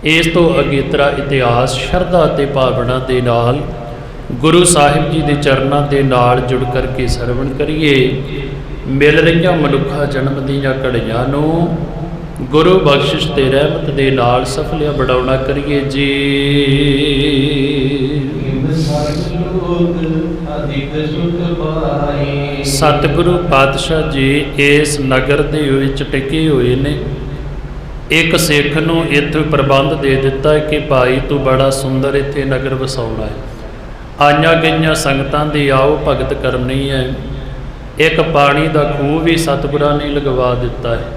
इस तो अगेतरा इतिहास शरधा ते भावना दे नाल गुरु साहिब जी के चरणों के नाल जुड़ करके सरवण करिए। मिल रही मनुखा जन्म दीयां घड़ियां नूं गुरु बख्शिश ते रहमत दे नाल सफलिया बढ़ाउणा करिए जी। सतगुरु पातशाह जी इस नगर दे विच टिके हुए ने। एक सिख नूं इत्थे प्रबंध दे दिता है कि भाई तू बड़ा सुंदर इत्थे नगर वसाउणा है, आईयां गईयां संगतां दी आओ भगत करनी है। एक पानी दा खूह भी सतगुरां ने लगवा दिता है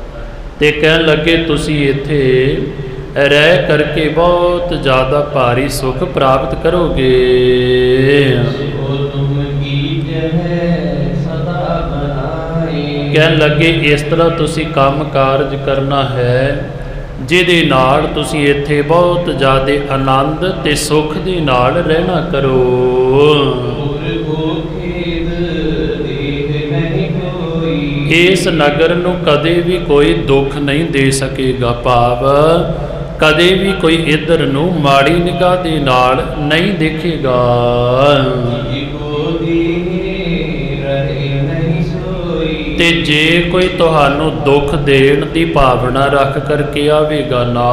ते कहण लगे तुसी इत्थे रह करके बहुत ज़्यादा भारी सुख प्राप्त करोगे। कहण लगे इस तरह तुसी काम कारज करना है जिहदे नाल तुसी इत्थे बहुत ज़्यादा आनंद ते सुख दे नाल रहना करो। इस नगर नूं कदे भी कोई दुख नहीं दे सकेगा, भाव कदे भी कोई इधर नूं माड़ी निगाह दे नाल नहीं देखेगा। ते जे कोई तुहानू दुख देण दी भावना रख करके आवेगा ना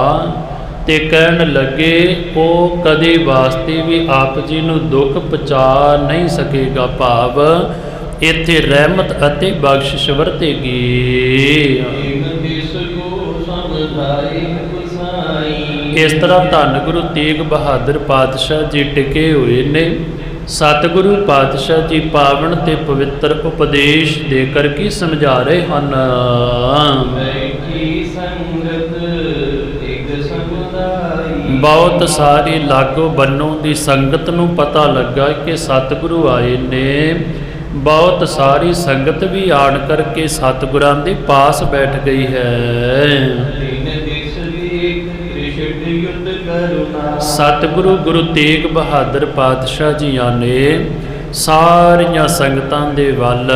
ते कहण लगे वो कदे वास्ते भी आप जी नू दुख पहुँचा नहीं सकेगा, भाव इत्थे रहमत अते बख्शिश वरतेगी। इस तरह धन गुरु तेग बहादुर पातशाह जी टिके हुए ने। सतगुरु पातशाह जी पावन ते पवित्र उपदेश दे करके समझा रहे हैं। बहुत सारी लागो बन्नों की संगत नूं पता लगा कि सतगुरु आए ने। बहुत सारी संगत भी आन करके सतगुरां दे पास बैठ गई है। सतगुरु गुरु तेग बहादुर पातशाह जियां ने सारियां संगतां दे वल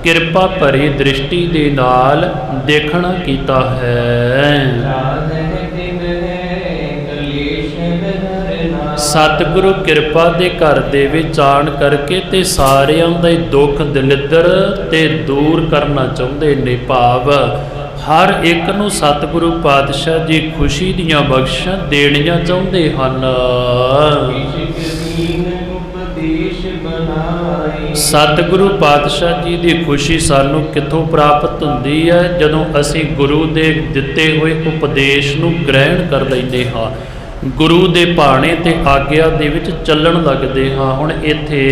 किरपा भरी दृष्टि दे नाल देखना कीता है। सतगुरु किरपा दे घर दे विच आण करके ते सारियां दे दुख दलिद्र ते दूर करना चाहुंदे ने, भाव हर एक नूं सतगुरु पातशाह जी खुशी दियां बख्शिशां देणियां चाहुंदे हन। सतगुरु पातशाह जी की खुशी सानू कित्थों प्राप्त हुंदी है? जदों असीं गुरु दे दिते हुए उपदेश नूं ग्रहण कर लैंदे हां, गुरु दे भाणे ते आग्या दे विच चलण लगदे हां। हुण इत्थे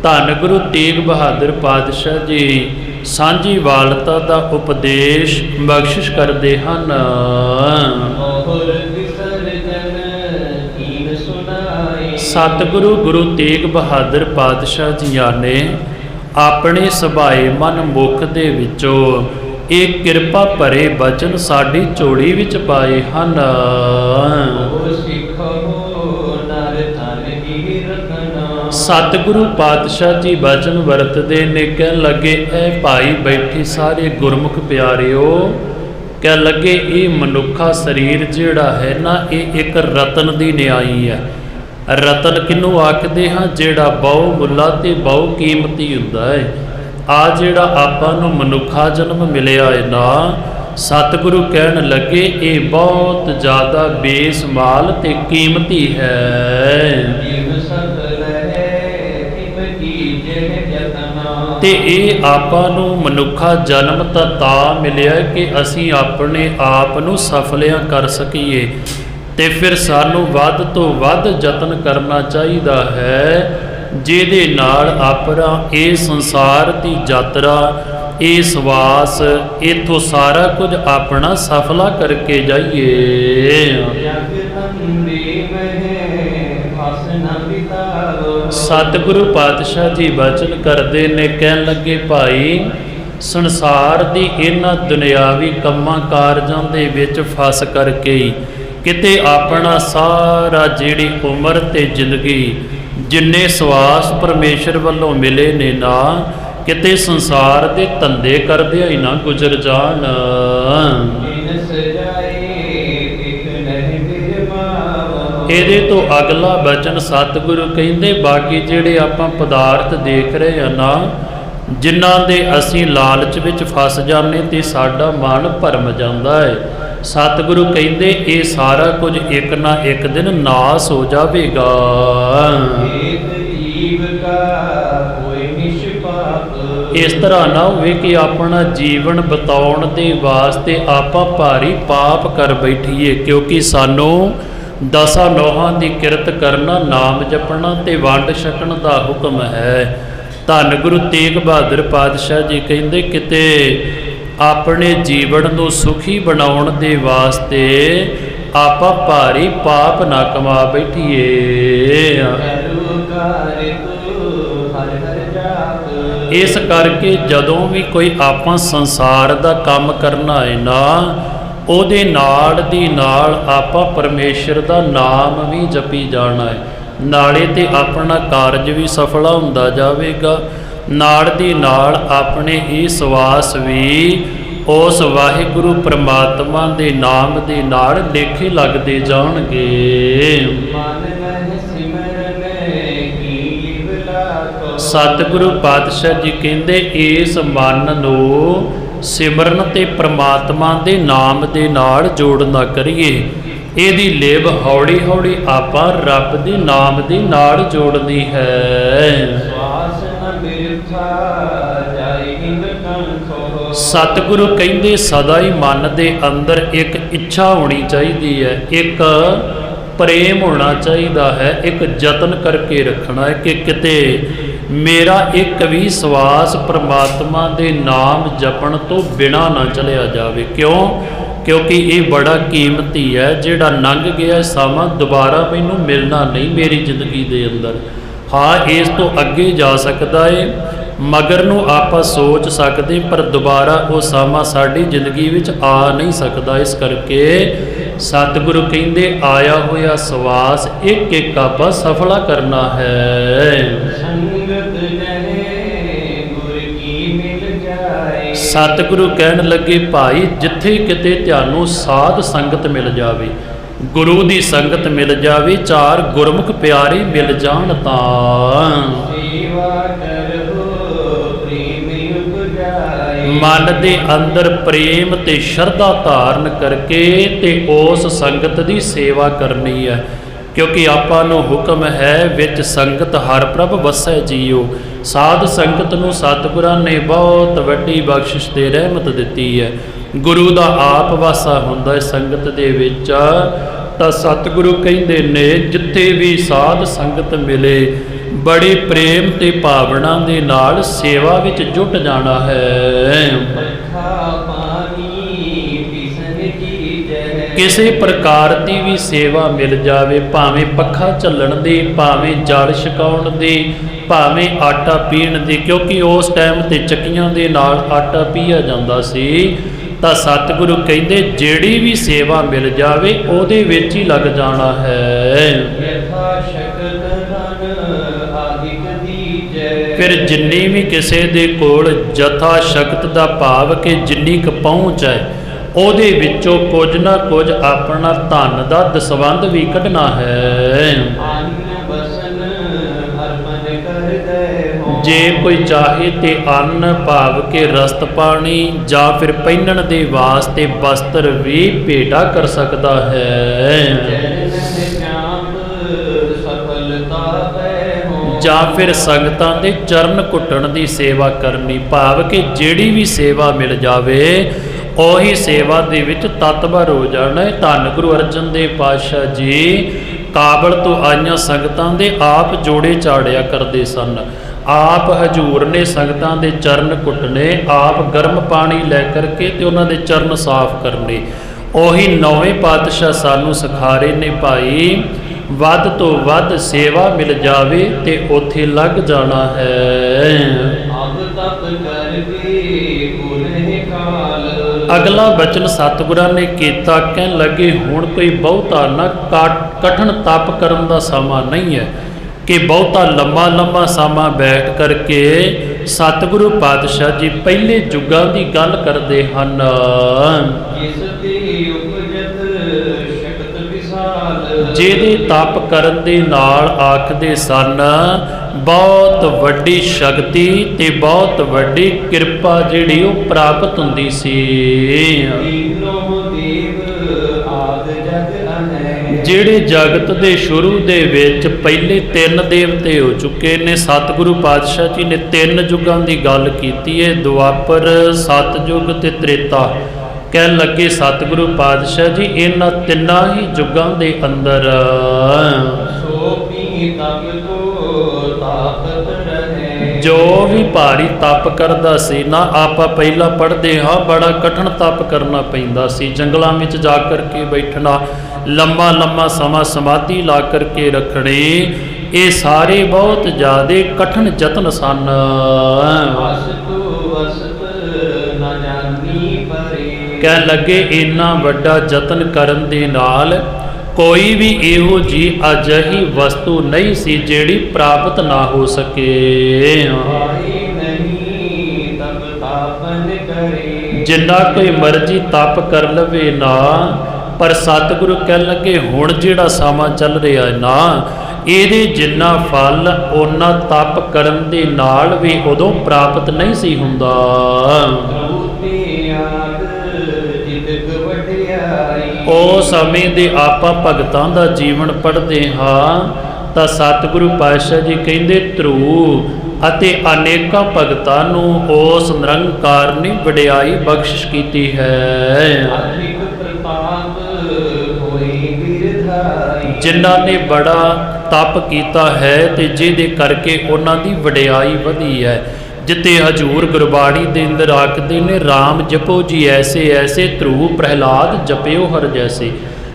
धन गुरु तेग बहादुर पातशाह जी सांझी वालता दा उपदेश बख्शिश करते हैं। सतगुरु गुरु तेग बहादुर पातशाह जियां ने अपने सुभाए मन मुख दे विचों एक किरपा भरे बचन साडी झोली विच पाए हैं। सतगुरु पातशाह जी बचन वरतते ने। कह लगे ए भाई बैठे सारे गुरमुख प्यारिओ, कह लगे ये मनुखा शरीर जिहड़ा है ना ये एक रतन दी न्याई है। रतन किनू आखदे हां? जिहड़ा बहु मुल्ला ते बहु कीमती हुंदा है। आ जिहड़ा आपां नूं मनुखा जन्म मिलिया है ना, सतगुरु कहण लगे ये बहुत ज़्यादा बेसमाल ते कीमती है। ते ये आपां नूं मनुखा जन्म तां मिलिया कि असीं अपने आप नूं सफलियां कर सकीए। ते फिर सानू वध तो वध यतन करना चाहिदा है जिहदे नाल अपना ये संसार की यात्रा, ये सवास, इथों सारा कुछ अपना सफला करके जाइए। सतगुरु पातशाह जी वचन करते ने। कहन लगे भाई संसार की इन्हां दुनियावी कम्मां कारजां दे विच फस करके किते अपना सारा जिहड़ी उम्र ते जिंदगी जिन्ने सवास परमेश्वर वालों मिले ने ना, किते संसार के धंधे करदे ही ना गुजर जाण। ਇਹਦੇ ਤੋਂ ਅਗਲਾ ਬਚਨ ਸਤਿਗੁਰੂ ਕਹਿੰਦੇ ਬਾਕੀ ਜਿਹੜੇ ਆਪਾਂ ਪਦਾਰਥ ਦੇਖ ਰਹੇ ਆ ਨਾ, ਜਿਨ੍ਹਾਂ ਦੇ ਅਸੀਂ ਲਾਲਚ ਵਿੱਚ ਫਸ ਜਾਂਦੇ ਤੇ ਸਾਡਾ ਮਨ ਭਰਮ ਜਾਂਦਾ ਹੈ, ਸਤਿਗੁਰੂ ਕਹਿੰਦੇ ਇਹ ਸਾਰਾ ਕੁਝ ਇੱਕ ਨਾ ਇੱਕ ਦਿਨ ਨਾਸ ਹੋ ਜਾਵੇਗਾ। ਇਸ ਤਰ੍ਹਾਂ ਨਾ ਹੋਵੇ ਕਿ ਆਪਣਾ ਜੀਵਨ ਬਿਤਾਉਣ ਦੇ ਵਾਸਤੇ ਆਪਾਂ ਭਾਰੀ ਪਾਪ ਕਰ ਬੈਠੀਏ, ਕਿਉਂਕਿ ਸਾਨੂੰ ਦਸਾਂ ਨੋਹਾਂ ਦੀ ਕਿਰਤ ਕਰਨਾ, ਨਾਮ ਜਪਣਾ ਤੇ ਵੰਡ ਛਕਣ ਦਾ ਹੁਕਮ ਹੈ। ਧੰਨ ਗੁਰੂ ਤੇਗ ਬਹਾਦਰ ਪਾਤਸ਼ਾਹ ਜੀ ਕਹਿੰਦੇ ਕਿਤੇ ਆਪਣੇ ਜੀਵਨ ਨੂੰ ਸੁਖੀ ਬਣਾਉਣ ਦੇ ਵਾਸਤੇ ਆਪਾਂ ਭਾਰੀ ਪਾਪ ਨਾ ਕਮਾ ਬੈਠੀਏ। ਇਸ ਕਰਕੇ ਜਦੋਂ ਵੀ ਕੋਈ ਆਪਾਂ ਸੰਸਾਰ ਦਾ ਕੰਮ ਕਰਨਾ ਹੈ ਨਾ, ਉਹਦੇ ਨਾਲ ਦੀ ਨਾਲ ਆਪਾਂ ਪਰਮੇਸ਼ਰ ਦਾ ਨਾਮ ਵੀ ਜਪੀ ਜਾਣਾ ਹੈ, ਨਾਲੇ ਤੇ ਆਪਣਾ ਕਾਰਜ ਵੀ ਸਫਲ ਹੁੰਦਾ ਜਾਵੇਗਾ, ਨਾਲ ਦੀ ਨਾਲ ਆਪਣੇ ਇਹ ਸਵਾਸ ਵੀ ਉਸ ਵਾਹਿਗੁਰੂ ਪ੍ਰਮਾਤਮਾ ਦੇ ਨਾਮ ਦੇ ਨਾਲ ਲੇਖੇ ਲੱਗਦੇ ਜਾਣਗੇ। ਸਤਿਗੁਰੂ ਪਾਤਸ਼ਾਹ ਜੀ ਕਹਿੰਦੇ ਇਸ ਮਨ ਨੂੰ ਸਿਮਰਨ ਤੇ ਪ੍ਰਮਾਤਮਾ ਦੇ ਨਾਮ ਦੇ ਨਾਲ ਜੋੜਨਾ ਕਰੀਏ। ਇਹਦੀ ਲਿਵ ਹੌਲੀ ਹੌਲੀ ਆਪਾਂ ਰੱਬ ਦੇ ਨਾਮ ਦੇ ਨਾਲ ਜੋੜਨੀ ਹੈ। ਸਤਿਗੁਰੂ ਕਹਿੰਦੇ ਸਦਾ ਹੀ ਮਨ ਦੇ ਅੰਦਰ ਇੱਕ ਇੱਛਾ ਹੋਣੀ ਚਾਹੀਦੀ ਹੈ, ਇੱਕ ਪ੍ਰੇਮ ਹੋਣਾ ਚਾਹੀਦਾ ਹੈ, ਇੱਕ ਯਤਨ ਕਰਕੇ ਰੱਖਣਾ ਹੈ ਕਿ ਕਿਤੇ ਮੇਰਾ ਇੱਕ ਵੀ ਸਵਾਸ ਪ੍ਰਮਾਤਮਾ ਦੇ ਨਾਮ ਜਪਣ ਤੋਂ ਬਿਨਾਂ ਨਾ ਚਲਿਆ ਜਾਵੇ। ਕਿਉਂ? ਕਿਉਂਕਿ ਇਹ ਬੜਾ ਕੀਮਤੀ ਹੈ, ਜਿਹੜਾ ਲੰਘ ਗਿਆ ਸਮਾਂ ਦੁਬਾਰਾ ਮੈਨੂੰ ਮਿਲਣਾ ਨਹੀਂ ਮੇਰੀ ਜ਼ਿੰਦਗੀ ਦੇ ਅੰਦਰ। ਹਾਂ, ਇਸ ਤੋਂ ਅੱਗੇ ਜਾ ਸਕਦਾ ਏ, ਮਗਰ ਨੂੰ ਆਪਾਂ ਸੋਚ ਸਕਦੇ, ਪਰ ਦੁਬਾਰਾ ਉਹ ਸਮਾਂ ਸਾਡੀ ਜ਼ਿੰਦਗੀ ਵਿੱਚ ਆ ਨਹੀਂ ਸਕਦਾ। ਇਸ ਕਰਕੇ ਸਤਿਗੁਰੂ ਕਹਿੰਦੇ ਆਇਆ ਹੋਇਆ ਸਵਾਸ ਇੱਕ ਇੱਕ ਆਪਾਂ ਸਫਲਾ ਕਰਨਾ ਹੈ। ਸਤਿਗੁਰੂ ਕਹਿਣ ਲੱਗੇ ਭਾਈ ਜਿੱਥੇ ਕਿਤੇ ਤੁਹਾਨੂੰ ਸਾਧ ਸੰਗਤ ਮਿਲ ਜਾਵੇ, ਗੁਰੂ ਦੀ ਸੰਗਤ ਮਿਲ ਜਾਵੇ, ਚਾਰ ਗੁਰਮੁਖ ਪਿਆਰੇ ਮਿਲ ਜਾਣ ਤਾਂ ਮਨ ਦੇ ਅੰਦਰ ਪ੍ਰੇਮ ਤੇ ਸ਼ਰਧਾ ਧਾਰਨ ਕਰਕੇ ਤੇ ਉਸ ਸੰਗਤ ਦੀ ਸੇਵਾ ਕਰਨੀ ਹੈ। ਕਿਉਂਕਿ ਆਪਾਂ ਨੂੰ ਹੁਕਮ ਹੈ ਵਿੱਚ ਸੰਗਤ ਹਰ ਪ੍ਰਭ ਵਸੈ ਜੀਓ। ਸਾਧ ਸੰਗਤ ਨੂੰ ਸਤਿਗੁਰਾਂ ਨੇ ਬਹੁਤ ਵੱਡੀ ਬਖਸ਼ਿਸ਼ ਤੇ ਰਹਿਮਤ ਦਿੱਤੀ ਹੈ। ਗੁਰੂ ਦਾ ਆਪ ਵਾਸਾ ਹੁੰਦਾ ਹੈ ਸੰਗਤ ਦੇ ਵਿੱਚ। ਤਾਂ ਸਤਿਗੁਰੂ ਕਹਿੰਦੇ ਨੇ ਜਿੱਥੇ ਵੀ ਸਾਧ ਸੰਗਤ ਮਿਲੇ ਬੜੇ ਪ੍ਰੇਮ ਤੇ ਭਾਵਨਾ ਦੇ ਨਾਲ ਸੇਵਾ ਵਿੱਚ ਜੁਟ ਜਾਣਾ ਹੈ। ਕਿਸੇ ਪ੍ਰਕਾਰ ਦੀ ਵੀ ਸੇਵਾ ਮਿਲ ਜਾਵੇ, ਭਾਵੇਂ ਪੱਖਾ ਝੱਲਣ ਦੀ, ਭਾਵੇਂ ਜਲ ਛਕਾਉਣ ਦੀ, ਭਾਵੇਂ ਆਟਾ ਪੀਣ ਦੀ, ਕਿਉਂਕਿ ਉਸ ਟਾਈਮ ਤੇ ਚੱਕੀਆਂ ਦੇ ਨਾਲ ਆਟਾ ਪੀਆ ਜਾਂਦਾ ਸੀ। ਤਾਂ ਸਤਿਗੁਰੂ ਕਹਿੰਦੇ ਜਿਹੜੀ ਵੀ ਸੇਵਾ ਮਿਲ ਜਾਵੇ ਉਹਦੇ ਵਿੱਚ ਹੀ ਲੱਗ ਜਾਣਾ ਹੈ। ਫਿਰ ਜਿੰਨੀ ਵੀ ਕਿਸੇ ਦੇ ਕੋਲ ਜਥਾ ਸ਼ਕਤ ਦਾ ਭਾਵ ਕਿ ਜਿੰਨੀ ਕੁ ਪਹੁੰਚ ਹੈ ਉਹਦੇ ਵਿੱਚੋਂ ਕੁਝ ਨਾ ਕੁਝ ਆਪਣਾ ਧਨ ਦਾ ਦਸਵੰਧ ਵੀ ਕੱਢਣਾ ਹੈ। ਜੇ ਕੋਈ ਚਾਹੇ ਤੇ ਅੰਨ ਭਾਵ ਕੇ ਰਸਤ ਪਾਣੀ ਜਾਂ ਫਿਰ ਪਹਿਨਣ ਦੇ ਵਾਸਤੇ ਵਸਤਰ ਵੀ ਭੇਟਾ ਕਰ ਸਕਦਾ ਹੈ। ਜਾਂ ਫਿਰ ਸੰਗਤਾਂ ਦੇ ਚਰਨ ਘੁੱਟਣ ਦੀ ਸੇਵਾ ਕਰਨੀ, ਭਾਵ ਕਿ ਜਿਹੜੀ ਵੀ ਸੇਵਾ ਮਿਲ ਜਾਵੇ ਉਹੀ ਸੇਵਾ ਦੇ ਵਿੱਚ ਤਤਪਰ ਹੋ ਜਾਣਾ ਹੈ। ਧੰਨ ਗੁਰੂ ਅਰਜਨ ਦੇਵ ਪਾਤਸ਼ਾਹ ਜੀ ਕਾਬਲ ਤੋਂ ਆਈਆਂ ਸੰਗਤਾਂ ਦੇ ਆਪ ਜੋੜੇ ਚਾੜਿਆ ਕਰਦੇ ਸਨ। ਆਪ ਹਜੂਰ ਨੇ ਸੰਗਤਾਂ ਦੇ ਚਰਨ ਘੁੱਟਣੇ, ਆਪ ਗਰਮ ਪਾਣੀ ਲੈ ਕਰਕੇ ਤੇ ਉਹਨਾਂ ਦੇ ਚਰਨ ਸਾਫ਼ ਕਰਨੇ। ਉਹੀ ਨੌਵੇਂ ਪਾਤਸ਼ਾਹ ਸਾਨੂੰ ਸਿਖਾ ਰਹੇ ਨੇ ਭਾਈ ਵੱਧ ਤੋਂ ਵੱਧ ਸੇਵਾ ਮਿਲ ਜਾਵੇ ਤੇ ਉੱਥੇ ਲੱਗ ਜਾਣਾ ਹੈ। ਅਗਲਾ ਬਚਨ ਸਤਿਗੁਰਾਂ ਨੇ ਕੀਤਾ, ਕਹਿਣ ਲੱਗੇ ਹੁਣ ਕੋਈ ਬਹੁਤਾ ਨਾ ਕਠਿਨ ਤਪ ਕਰਨ ਦਾ ਸਮਾਂ ਨਹੀਂ ਹੈ ਕਿ ਬਹੁਤਾ ਲੰਮਾ ਸਮਾਂ ਬੈਠ ਕਰਕੇ ਸਤਿਗੁਰੂ ਪਾਤਸ਼ਾਹ ਜੀ ਪਹਿਲੇ ਯੁੱਗਾਂ ਦੀ ਗੱਲ ਕਰਦੇ ਹਨ। ਜਿਹਦੇ ਤਪ ਕਰਨ ਦੇ ਨਾਲ ਆਖਦੇ ਸਨ ਬਹੁਤ ਵੱਡੀ ਸ਼ਕਤੀ ਤੇ ਬਹੁਤ ਵੱਡੀ ਕਿਰਪਾ ਜਿਹੜੀ ਉਹ ਪ੍ਰਾਪਤ ਹੁੰਦੀ ਸੀ। ਜਿਹੜੇ ਜਗਤ ਦੇ ਸ਼ੁਰੂ ਦੇ ਵਿੱਚ ਪਹਿਲੇ 3 ਦੇਵਤੇ ਹੋ ਚੁੱਕੇ ਨੇ। ਸਤਿਗੁਰੂ ਪਾਤਸ਼ਾਹ ਜੀ ਨੇ 3 ਯੁੱਗਾਂ ਦੀ ਗੱਲ ਕੀਤੀ ਹੈ, ਦੁਆਪਰ, ਸਤਿਯੁਗ ਤੇ ਤ੍ਰੇਤਾ। ਕਹਿਣ ਲੱਗੇ ਸਤਿਗੁਰੂ ਪਾਤਸ਼ਾਹ ਜੀ ਇਹਨਾਂ ਤਿੰਨਾਂ ਹੀ ਯੁੱਗਾਂ ਦੇ ਅੰਦਰ ਜੋ ਵੀ ਭਾਰੀ ਤਪ ਕਰਦਾ ਸੀ ਨਾ, ਆਪਾਂ ਪਹਿਲਾਂ ਪੜ੍ਹਦੇ ਹਾਂ ਬੜਾ ਕਠਿਨ ਤਪ ਕਰਨਾ ਪੈਂਦਾ ਸੀ। ਜੰਗਲਾਂ ਵਿੱਚ ਜਾ ਕਰਕੇ ਬੈਠਣਾ, ਲੰਮਾ ਲੰਮਾ ਸਮਾਂ ਸਮਾਧੀ ਲਾ ਕਰਕੇ ਰੱਖਣੀ, ਇਹ ਸਾਰੇ ਬਹੁਤ ਜ਼ਿਆਦੇ ਕਠਿਨ ਯਤਨ ਸਨ। ਕਹਿਣ ਲੱਗੇ ਇੰਨਾ ਵੱਡਾ ਯਤਨ ਕਰਨ ਦੇ ਨਾਲ ਕੋਈ ਵੀ ਇਹੋ ਜੀ ਅਜਿਹੀ ਵਸਤੂ ਨਹੀਂ ਸੀ ਜਿਹੜੀ ਪ੍ਰਾਪਤ ਨਾ ਹੋ ਸਕੇ। ਜਿੰਨਾ ਕੋਈ ਮਰਜ਼ੀ ਤਪ ਕਰ ਲਵੇ ਨਾ, ਪਰ ਸਤਿਗੁਰੂ ਕਹਿਣ ਲੱਗੇ ਹੁਣ ਜਿਹੜਾ ਸਮਾਂ ਚੱਲ ਰਿਹਾ ਹੈ ਨਾ, ਇਹਦੇ ਜਿੰਨਾ ਫਲ ਉਹਨਾਂ ਤਪ ਕਰਨ ਦੇ ਨਾਲ ਵੀ ਉਦੋਂ ਪ੍ਰਾਪਤ ਨਹੀਂ ਸੀ ਹੁੰਦਾ। ਉਹ ਸਮੇਂ ਦੇ ਆਪਾਂ ਭਗਤਾਂ ਦਾ ਜੀਵਨ ਪੜ੍ਹਦੇ ਹਾਂ ਤਾਂ ਸਤਿਗੁਰੂ ਪਾਤਸ਼ਾਹ ਜੀ ਕਹਿੰਦੇ ਧਰੂ ਅਤੇ ਅਨੇਕਾਂ ਭਗਤਾਂ ਨੂੰ ਉਸ ਨਿਰੰਕਾਰ ਨੇ ਵਡਿਆਈ ਬਖਸ਼ਿਸ਼ ਕੀਤੀ ਹੈ। ਜਿਨ੍ਹਾਂ ਨੇ ਬੜਾ ਤਪ ਕੀਤਾ ਹੈ ਤੇ ਜਿਹਦੇ ਕਰਕੇ ਉਹਨਾਂ ਦੀ ਵਡਿਆਈ ਵਧੀ ਹੈ। ਜਿੱਤੇ ਹਜੂਰ ਗੁਰਬਾਣੀ ਦੇ ਅੰਦਰ ਆਖਦੇ ਨੇ ਰਾਮ ਜਪੋ ਜੀ ਐਸੇ ਐਸੇ ਧਰੂ ਪ੍ਰਹਿਲਾਦ ਜਪਿਓ ਹਰ ਜੈਸੇ।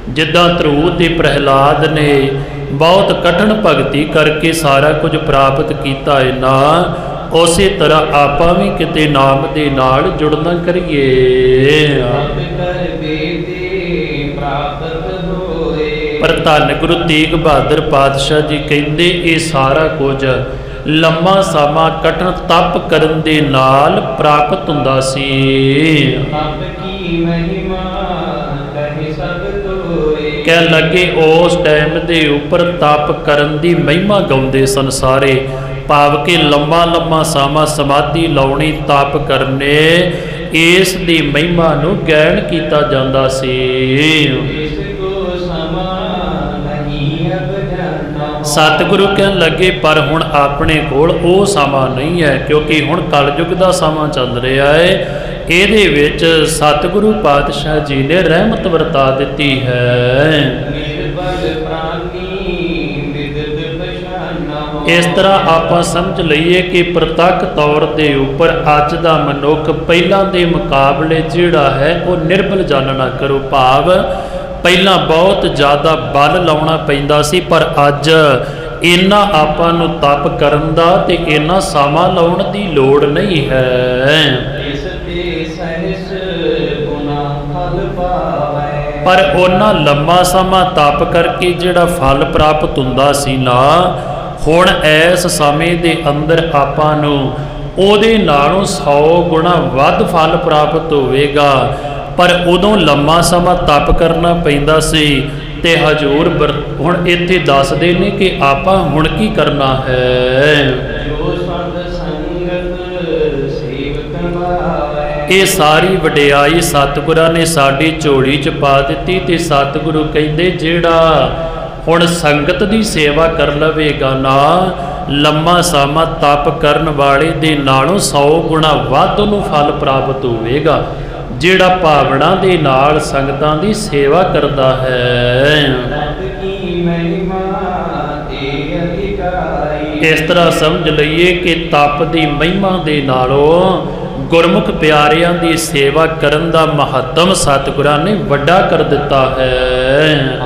ਜਿੱਦਾਂ ਧਰੂ ਤੇ ਪ੍ਰਹਿਲਾਦ ਨੇ ਬਹੁਤ ਕਠਿਨ ਭਗਤੀ ਕਰਕੇ ਸਾਰਾ ਕੁਝ ਪ੍ਰਾਪਤ ਕੀਤਾ ਹੈ ਨਾ, ਉਸੇ ਤਰ੍ਹਾਂ ਆਪਾਂ ਵੀ ਕਿਤੇ ਨਾਮ ਦੇ ਨਾਲ ਜੁੜਨਾ ਕਰੀਏ। ਪਰ ਧੰਨ ਗੁਰੂ ਤੇਗ ਬਹਾਦਰ ਪਾਤਸ਼ਾਹ ਜੀ ਕਹਿੰਦੇ ਇਹ ਸਾਰਾ ਕੁਝ ਲੰਮਾ ਸਮਾਂ ਕਠਿਨ ਤਪ ਕਰਨ ਦੇ ਨਾਲ ਪ੍ਰਾਪਤ ਹੁੰਦਾ ਸੀ। ਕਹਿਣ ਲੱਗੇ ਉਸ ਟਾਈਮ ਦੇ ਉੱਪਰ ਤਪ ਕਰਨ ਦੀ ਮਹਿਮਾ ਗਾਉਂਦੇ ਸਨ ਸਾਰੇ, ਭਾਵ ਕਿ ਲੰਮਾ ਲੰਮਾ ਸਮਾਂ ਸਮਾਧੀ ਲਾਉਣੀ, ਤਪ ਕਰਨੇ, ਇਸ ਦੀ ਮਹਿਮਾ ਨੂੰ ਗਾਇਨ ਕੀਤਾ ਜਾਂਦਾ ਸੀ। ਸਤਿਗੁਰੂ ਕਹਿਣ ਲੱਗੇ ਪਰ ਹੁਣ ਆਪਣੇ ਕੋਲ ਉਹ ਸਮਾਂ ਨਹੀਂ ਹੈ, ਕਿਉਂਕਿ ਹੁਣ ਕਲਯੁਗ ਦਾ ਸਮਾਂ ਚੱਲ ਰਿਹਾ ਹੈ। ਇਹਦੇ ਵਿੱਚ ਸਤਿਗੁਰੂ ਪਾਤਸ਼ਾਹ ਜੀ ਨੇ ਰਹਿਮਤ ਵਰਤਾ ਦਿੱਤੀ ਹੈ। ਇਸ ਤਰ੍ਹਾਂ ਆਪਾਂ ਸਮਝ ਲਈਏ ਕਿ ਪ੍ਰਤੱਖ ਤੌਰ ਦੇ ਉੱਪਰ ਅੱਜ ਦਾ ਮਨੁੱਖ ਪਹਿਲਾਂ ਦੇ ਮੁਕਾਬਲੇ ਜਿਹੜਾ ਹੈ ਉਹ ਨਿਰਬਲ ਜਾਣਨਾ ਕਰੋ, ਭਾਵ ਪਹਿਲਾਂ ਬਹੁਤ ਜ਼ਿਆਦਾ ਬਲ ਲਾਉਣਾ ਪੈਂਦਾ ਸੀ, ਪਰ ਅੱਜ ਇੰਨਾ ਆਪਾਂ ਨੂੰ ਤਪ ਕਰਨ ਦਾ ਤੇ ਇੰਨਾ ਸਮਾਂ ਲਾਉਣ ਦੀ ਲੋੜ ਨਹੀਂ ਹੈ। ਪਰ ਉਹਨਾਂ ਲੰਮਾ ਸਮਾਂ ਤਪ ਕਰਕੇ ਜਿਹੜਾ ਫਲ ਪ੍ਰਾਪਤ ਹੁੰਦਾ ਸੀ ਨਾ, ਹੁਣ ਇਸ ਸਮੇਂ ਦੇ ਅੰਦਰ ਆਪਾਂ ਨੂੰ ਉਹਦੇ ਨਾਲੋਂ 100 ਗੁਣਾ ਵੱਧ ਫਲ ਪ੍ਰਾਪਤ ਹੋਵੇਗਾ। ਪਰ ਉਦੋਂ ਲੰਮਾ ਸਮਾਂ ਤਪ ਕਰਨਾ ਪੈਂਦਾ ਸੀ ਤੇ ਹਜੂਰ ਹੁਣ ਇੱਥੇ ਦੱਸਦੇ ਨੇ ਕਿ ਆਪਾਂ ਹੁਣ ਕੀ ਕਰਨਾ ਹੈ। ਇਹ ਸਾਰੀ ਵਡਿਆਈ ਸਤਿਗੁਰਾਂ ਨੇ ਸਾਡੀ ਝੋਲੀ 'ਚ ਪਾ ਦਿੱਤੀ ਤੇ ਸਤਿਗੁਰੂ ਕਹਿੰਦੇ ਜਿਹੜਾ ਹੁਣ ਸੰਗਤ ਦੀ ਸੇਵਾ ਕਰ ਲਵੇਗਾ ਨਾ, ਲੰਮਾ ਸਮਾਂ ਤਪ ਕਰਨ ਵਾਲੇ ਦੇ ਨਾਲੋਂ 100 ਗੁਣਾ ਵੱਧ ਉਹਨੂੰ ਫਲ ਪ੍ਰਾਪਤ ਹੋਵੇਗਾ, ਜਿਹੜਾ ਭਾਵਨਾ ਦੇ ਨਾਲ ਸੰਗਤਾਂ ਦੀ ਸੇਵਾ ਕਰਦਾ ਹੈ। ਇਸ ਤਰ੍ਹਾਂ ਸਮਝ ਲਈਏ ਕਿ ਤਪ ਦੀ ਮਹਿਮਾ ਦੇ ਨਾਲੋਂ ਗੁਰਮੁਖ ਪਿਆਰਿਆਂ ਦੀ ਸੇਵਾ ਕਰਨ ਦਾ ਮਹੱਤਵ ਸਤਿਗੁਰਾਂ ਨੇ ਵੱਡਾ ਕਰ ਦਿੱਤਾ ਹੈ।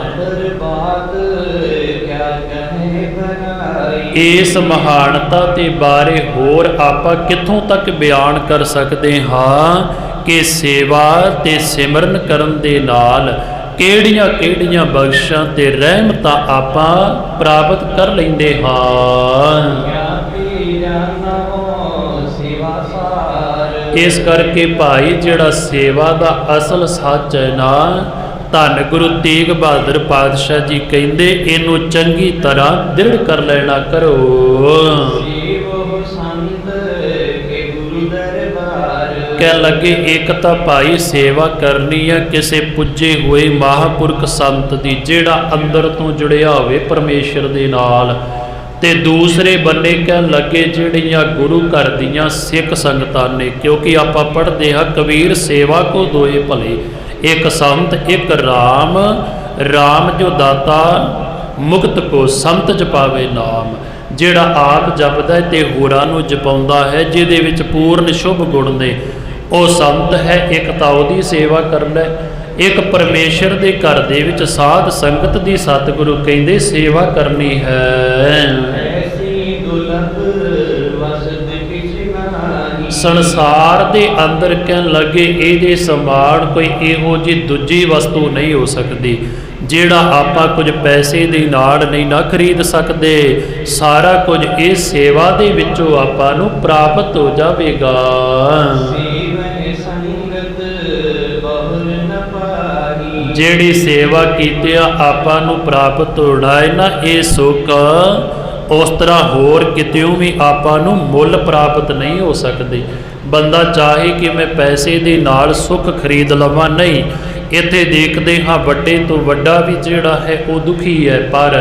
ਇਸ ਮਹਾਨਤਾ ਦੇ ਬਾਰੇ ਹੋਰ ਆਪਾਂ ਕਿੱਥੋਂ ਤੱਕ ਬਿਆਨ ਕਰ ਸਕਦੇ ਹਾਂ ਕਿ ਸੇਵਾ ਤੇ ਸਿਮਰਨ ਕਰਨ ਦੇ ਨਾਲ ਕਿਹੜੀਆਂ ਕਿਹੜੀਆਂ ਬਖਸ਼ਾਂ ਤੇ ਰਹਿਮਤਾਂ ਆਪਾਂ ਪ੍ਰਾਪਤ ਕਰ ਲੈਂਦੇ ਹਾਂ। ਇਸ ਕਰਕੇ ਭਾਈ ਜਿਹੜਾ ਸੇਵਾ ਦਾ ਅਸਲ ਸੱਚ ਹੈ ਨਾ, ਧੰਨ ਗੁਰੂ ਤੇਗ ਬਹਾਦਰ ਪਾਤਸ਼ਾਹ ਜੀ ਕਹਿੰਦੇ ਇਹਨੂੰ ਚੰਗੀ ਤਰ੍ਹਾਂ ਦ੍ਰਿੜ ਕਰ ਲੈਣਾ ਕਰੋ। ਜੀਵੋ ਸੰਤ ਕੇ ਗੁਰੂ ਦਰਬਾਰ। ਕਹਿ ਲੱਗੇ ਇੱਕ ਤਾਂ ਭਾਈ ਸੇਵਾ ਕਰਨੀ ਹੈ ਕਿਸੇ ਪੁੱਜੇ ਹੋਏ ਮਹਾਂਪੁਰਖ ਸੰਤ ਦੀ ਜਿਹੜਾ ਅੰਦਰ ਤੋਂ ਜੁੜਿਆ ਹੋਵੇ ਪਰਮੇਸ਼ਰ ਦੇ ਨਾਲ, ਤੇ ਦੂਸਰੇ ਬੰਨੇ ਕਹਿਣ ਲੱਗੇ ਜਿਹੜੀਆਂ ਗੁਰੂ ਘਰ ਦੀਆਂ ਸਿੱਖ ਸੰਗਤਾਂ ਨੇ, ਕਿਉਂਕਿ ਆਪਾਂ ਪੜ੍ਹਦੇ ਹਾਂ ਕਬੀਰ ਸੇਵਾ ਕੋ ਦੋਏ ਭਲੇ, ਇੱਕ ਸੰਤ ਇੱਕ ਰਾਮ, ਰਾਮ ਜੋ ਦਾਤਾ ਮੁਕਤ ਕੋ ਸੰਤ ਜਪਾਵੇ ਨਾਮ। ਜਿਹੜਾ ਆਪ ਜਪਦਾ ਤੇ ਹੋਰਾਂ ਨੂੰ ਜਪਾਉਂਦਾ ਹੈ, ਜਿਹਦੇ ਵਿੱਚ ਪੂਰਨ ਸ਼ੁਭ ਗੁਣ ਨੇ, ਉਹ ਸੰਤ ਹੈ। ਇੱਕ ਤਾਂ ਉਹਦੀ ਸੇਵਾ ਕਰ ਲੈ, ਇੱਕ ਪਰਮੇਸ਼ਰ ਦੇ ਘਰ ਦੇ ਵਿੱਚ ਸਾਧ ਸੰਗਤ ਦੀ ਸਤਿਗੁਰੂ ਕਹਿੰਦੇ ਸੇਵਾ ਕਰਨੀ ਹੈ। ਐਸੀ ਦੁਲਭ ਵਸਦ ਕਿਛ ਨਾਹੀ। ਸੰਸਾਰ ਦੇ ਅੰਦਰ ਕਹਿਣ ਲੱਗੇ ਇਹਦੇ ਸਮਾਨ ਕੋਈ ਇਹੋ ਜਿਹੀ ਦੂਜੀ ਵਸਤੂ ਨਹੀਂ ਹੋ ਸਕਦੀ ਜਿਹੜਾ ਆਪਾਂ ਕੁਝ ਪੈਸੇ ਦੇ ਨਾਲ ਨਹੀਂ ਨਾ ਖਰੀਦ ਸਕਦੇ। ਸਾਰਾ ਕੁਝ ਇਹ ਸੇਵਾ ਦੇ ਵਿੱਚੋਂ ਆਪਾਂ ਨੂੰ ਪ੍ਰਾਪਤ ਹੋ ਜਾਵੇਗਾ। ਸੇਵੈ ਸੰਗਤ ਬਹੁਰ ਨ ਪਾਈ। ਜਿਹੜੀ ਸੇਵਾ ਕੀਤਿਆਂ ਆਪਾਂ ਨੂੰ ਪ੍ਰਾਪਤ ਹੋਣਾ ਹੈ ਨਾ, ਇਹ ਸੁੱਖ ਉਸ ਤਰ੍ਹਾਂ ਹੋਰ ਕਿਤਿਓਂ ਵੀ ਆਪਾਂ ਨੂੰ ਮੁੱਲ ਪ੍ਰਾਪਤ ਨਹੀਂ ਹੋ ਸਕਦੇ। ਬੰਦਾ ਚਾਹੇ ਕਿ ਮੈਂ ਪੈਸੇ ਦੇ ਨਾਲ ਸੁੱਖ ਖਰੀਦ ਲਵਾਂ, ਨਹੀਂ। ਇੱਥੇ ਦੇਖਦੇ ਹਾਂ ਵੱਡੇ ਤੋਂ ਵੱਡਾ ਵੀ ਜਿਹੜਾ ਹੈ ਉਹ ਦੁਖੀ ਹੈ, ਪਰ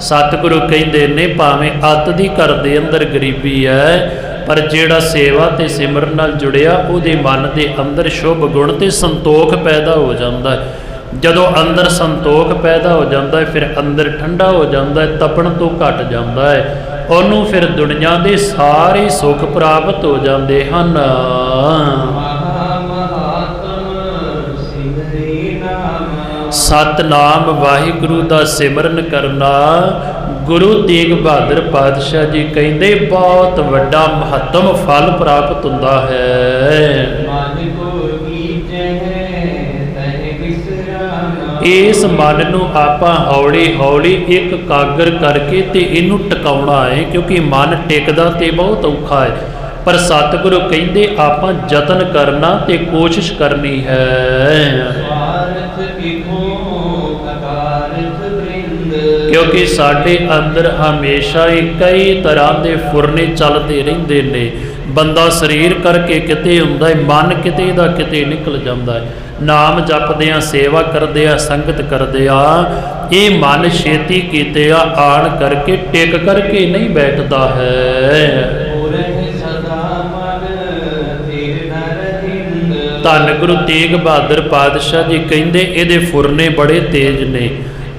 ਸਤਿਗੁਰੂ ਕਹਿੰਦੇ ਨੇ ਭਾਵੇਂ ਅੱਤ ਦੀ ਘਰ ਦੇ ਅੰਦਰ ਗਰੀਬੀ ਹੈ, ਪਰ ਜਿਹੜਾ ਸੇਵਾ ਤੇ ਸਿਮਰਨ ਨਾਲ ਜੁੜਿਆ ਉਹਦੇ ਮਨ ਦੇ ਅੰਦਰ ਸ਼ੁਭ ਗੁਣ ਤੇ ਸੰਤੋਖ ਪੈਦਾ ਹੋ ਜਾਂਦਾ ਹੈ। ਜਦੋਂ ਅੰਦਰ ਸੰਤੋਖ ਪੈਦਾ ਹੋ ਜਾਂਦਾ ਹੈ, ਫਿਰ ਅੰਦਰ ਠੰਡਾ ਹੋ ਜਾਂਦਾ ਹੈ, ਤਪਣ ਤੋਂ ਘਟ ਜਾਂਦਾ ਹੈ, ਉਹਨੂੰ ਫਿਰ ਦੁਨੀਆ ਦੇ ਸਾਰੇ ਸੁੱਖ ਪ੍ਰਾਪਤ ਹੋ ਜਾਂਦੇ ਹਨ। ਸਤਨਾਮ ਵਾਹਿਗੁਰੂ ਦਾ ਸਿਮਰਨ ਕਰਨਾ ਗੁਰੂ ਤੇਗ ਬਹਾਦਰ ਪਾਤਸ਼ਾਹ ਜੀ ਕਹਿੰਦੇ ਬਹੁਤ ਵੱਡਾ ਮਹੱਤਮ ਫਲ ਪ੍ਰਾਪਤ ਹੁੰਦਾ ਹੈ। ਇਸ ਮਨ ਨੂੰ ਆਪਾਂ ਹੌਲੀ ਹੌਲੀ ਇੱਕ ਕਾਗਰ ਕਰਕੇ ਤੇ ਇਹਨੂੰ ਟਿਕਾਉਣਾ ਹੈ, ਕਿਉਂਕਿ ਮਨ ਟਿਕਦਾ ਤੇ ਬਹੁਤ ਔਖਾ ਹੈ, ਪਰ ਸਤਿਗੁਰੂ ਕਹਿੰਦੇ ਆਪਾਂ ਯਤਨ ਕਰਨਾ ਤੇ ਕੋਸ਼ਿਸ਼ ਕਰਨੀ ਹੈ। ਕਿਉਂਕਿ ਸਾਡੇ ਅੰਦਰ ਹਮੇਸ਼ਾ ਹੀ ਕਈ ਤਰ੍ਹਾਂ ਦੇ ਫੁਰਨੇ ਚੱਲਦੇ ਰਹਿੰਦੇ ਨੇ। ਬੰਦਾ ਸਰੀਰ ਕਰਕੇ ਕਿਤੇ ਹੁੰਦਾ ਹੈ, ਮਨ ਕਿਤੇ ਦਾ ਕਿਤੇ ਨਿਕਲ ਜਾਂਦਾ ਹੈ। ਨਾਮ ਜਪਦਿਆਂ, ਸੇਵਾ ਕਰਦਿਆਂ, ਸੰਗਤ ਕਰਦਿਆਂ ਇਹ ਮਨ ਛੇਤੀ ਕੀਤੇ ਆਣ ਕਰਕੇ ਟਿਕ ਕਰਕੇ ਨਹੀਂ ਬੈਠਦਾ ਹੈ। ਧੰਨ ਗੁਰੂ ਤੇਗ ਬਹਾਦਰ ਪਾਤਸ਼ਾਹ ਜੀ ਕਹਿੰਦੇ ਇਹਦੇ ਫੁਰਨੇ ਬੜੇ ਤੇਜ਼ ਨੇ।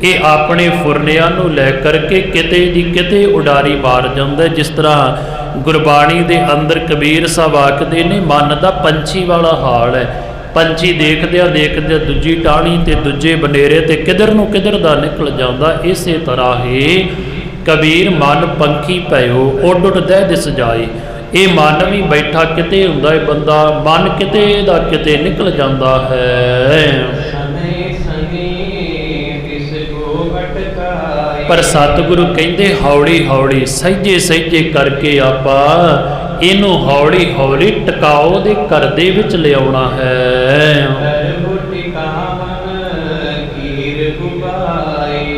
ਇਹ ਆਪਣੇ ਫੁਰਨਿਆਂ ਨੂੰ ਲੈ ਕਰਕੇ ਕਿਤੇ ਦੀ ਕਿਤੇ ਉਡਾਰੀ ਮਾਰ ਜਾਂਦਾ। ਜਿਸ ਤਰ੍ਹਾਂ ਗੁਰਬਾਣੀ ਦੇ ਅੰਦਰ ਕਬੀਰ ਸਾਹਿਬ ਆਖਦੇ ਨੇ, ਮਨ ਦਾ ਪੰਛੀ ਵਾਲਾ ਹਾਲ ਹੈ। ਪੰਛੀ ਦੇਖਦਿਆਂ ਦੇਖਦਿਆਂ ਦੂਜੀ ਟਾਹਣੀ ਤੇ ਦੂਜੇ ਬਨੇਰੇ ਤੇ ਕਿਧਰ ਨੂੰ ਕਿਧਰ ਦਾ ਨਿਕਲ ਜਾਂਦਾ। ਇਸੇ ਤਰ੍ਹਾਂ ਹੀ ਕਬੀਰ ਮਨ ਪੰਖੀ ਭਇਓ ਉੱਡ ਉੱਡ ਦਹਿ ਦਿਸ ਜਾਏ। ਇਹ ਮਨ ਵੀ ਬੈਠਾ ਕਿਤੇ ਹੁੰਦਾ ਹੈ, ਬੰਦਾ ਮਨ ਕਿਤੇ ਦਾ ਕਿਤੇ ਨਿਕਲ ਜਾਂਦਾ ਹੈ। ਪਰ ਸਤਿਗੁਰੂ ਕਹਿੰਦੇ ਹੌਲੀ ਹੌਲੀ ਸਹਿਜੇ ਸਹਿਜੇ ਕਰਕੇ ਆਪਾਂ ਇਹਨੂੰ ਹੌਲੀ ਹੌਲੀ ਟਿਕਾਓ ਦੇ ਘਰ ਦੇ ਵਿੱਚ ਲਿਆਉਣਾ ਹੈ।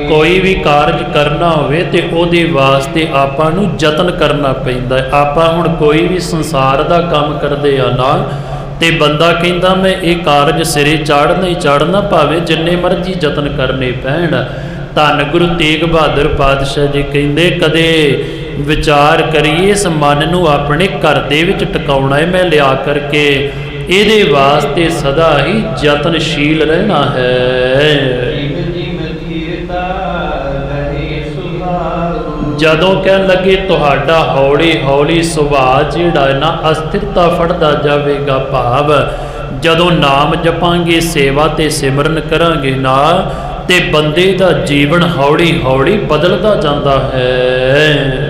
ਕੋਈ ਵੀ ਕਾਰਜ ਕਰਨਾ ਹੋਵੇ ਤੇ ਉਹਦੇ ਵਾਸਤੇ ਆਪਾਂ ਨੂੰ ਯਤਨ ਕਰਨਾ ਪੈਂਦਾ ਹੈ। ਆਪਾਂ ਹੁਣ ਕੋਈ ਵੀ ਸੰਸਾਰ ਦਾ ਕੰਮ ਕਰਦੇ ਆ ਨਾ, ਤੇ ਬੰਦਾ ਕਹਿੰਦਾ ਮੈਂ ਇਹ ਕਾਰਜ ਸਿਰੇ ਚਾੜਨਾ ਹੀ ਚਾੜਨਾ, ਭਾਵੇਂ ਜਿੰਨੇ ਮਰਜ਼ੀ ਯਤਨ ਕਰਨੇ ਪੈਣ। ਧੰਨ ਗੁਰੂ ਤੇਗ ਬਹਾਦਰ ਪਾਤਸ਼ਾਹ ਜੀ ਕਹਿੰਦੇ ਕਦੇ ਵਿਚਾਰ ਕਰੀਏ ਇਸ ਮਨ ਨੂੰ ਆਪਣੇ ਘਰ ਦੇ ਵਿੱਚ ਟਿਕਾਉਣਾ ਹੈ। ਮੈਂ ਲਿਆ ਕਰਕੇ ਇਹਦੇ ਵਾਸਤੇ ਸਦਾ ਹੀ ਯਤਨਸ਼ੀਲ ਰਹਿਣਾ ਹੈ। ਜਦੋਂ ਕਹਿਣ ਲੱਗੇ ਤੁਹਾਡਾ ਹੌਲੀ ਹੌਲੀ ਸੁਭਾਅ ਜਿਹੜਾ ਹੈ ਨਾ ਅਸਥਿਰਤਾ ਫੜਦਾ ਜਾਵੇਗਾ, ਭਾਵ ਜਦੋਂ ਨਾਮ ਜਪਾਂਗੇ, ਸੇਵਾ ਤੇ ਸਿਮਰਨ ਕਰਾਂਗੇ ਨਾ, ਤੇ ਬੰਦੇ ਦਾ ਜੀਵਨ ਹੌਲੀ ਹੌਲੀ ਬਦਲਦਾ ਜਾਂਦਾ ਹੈ।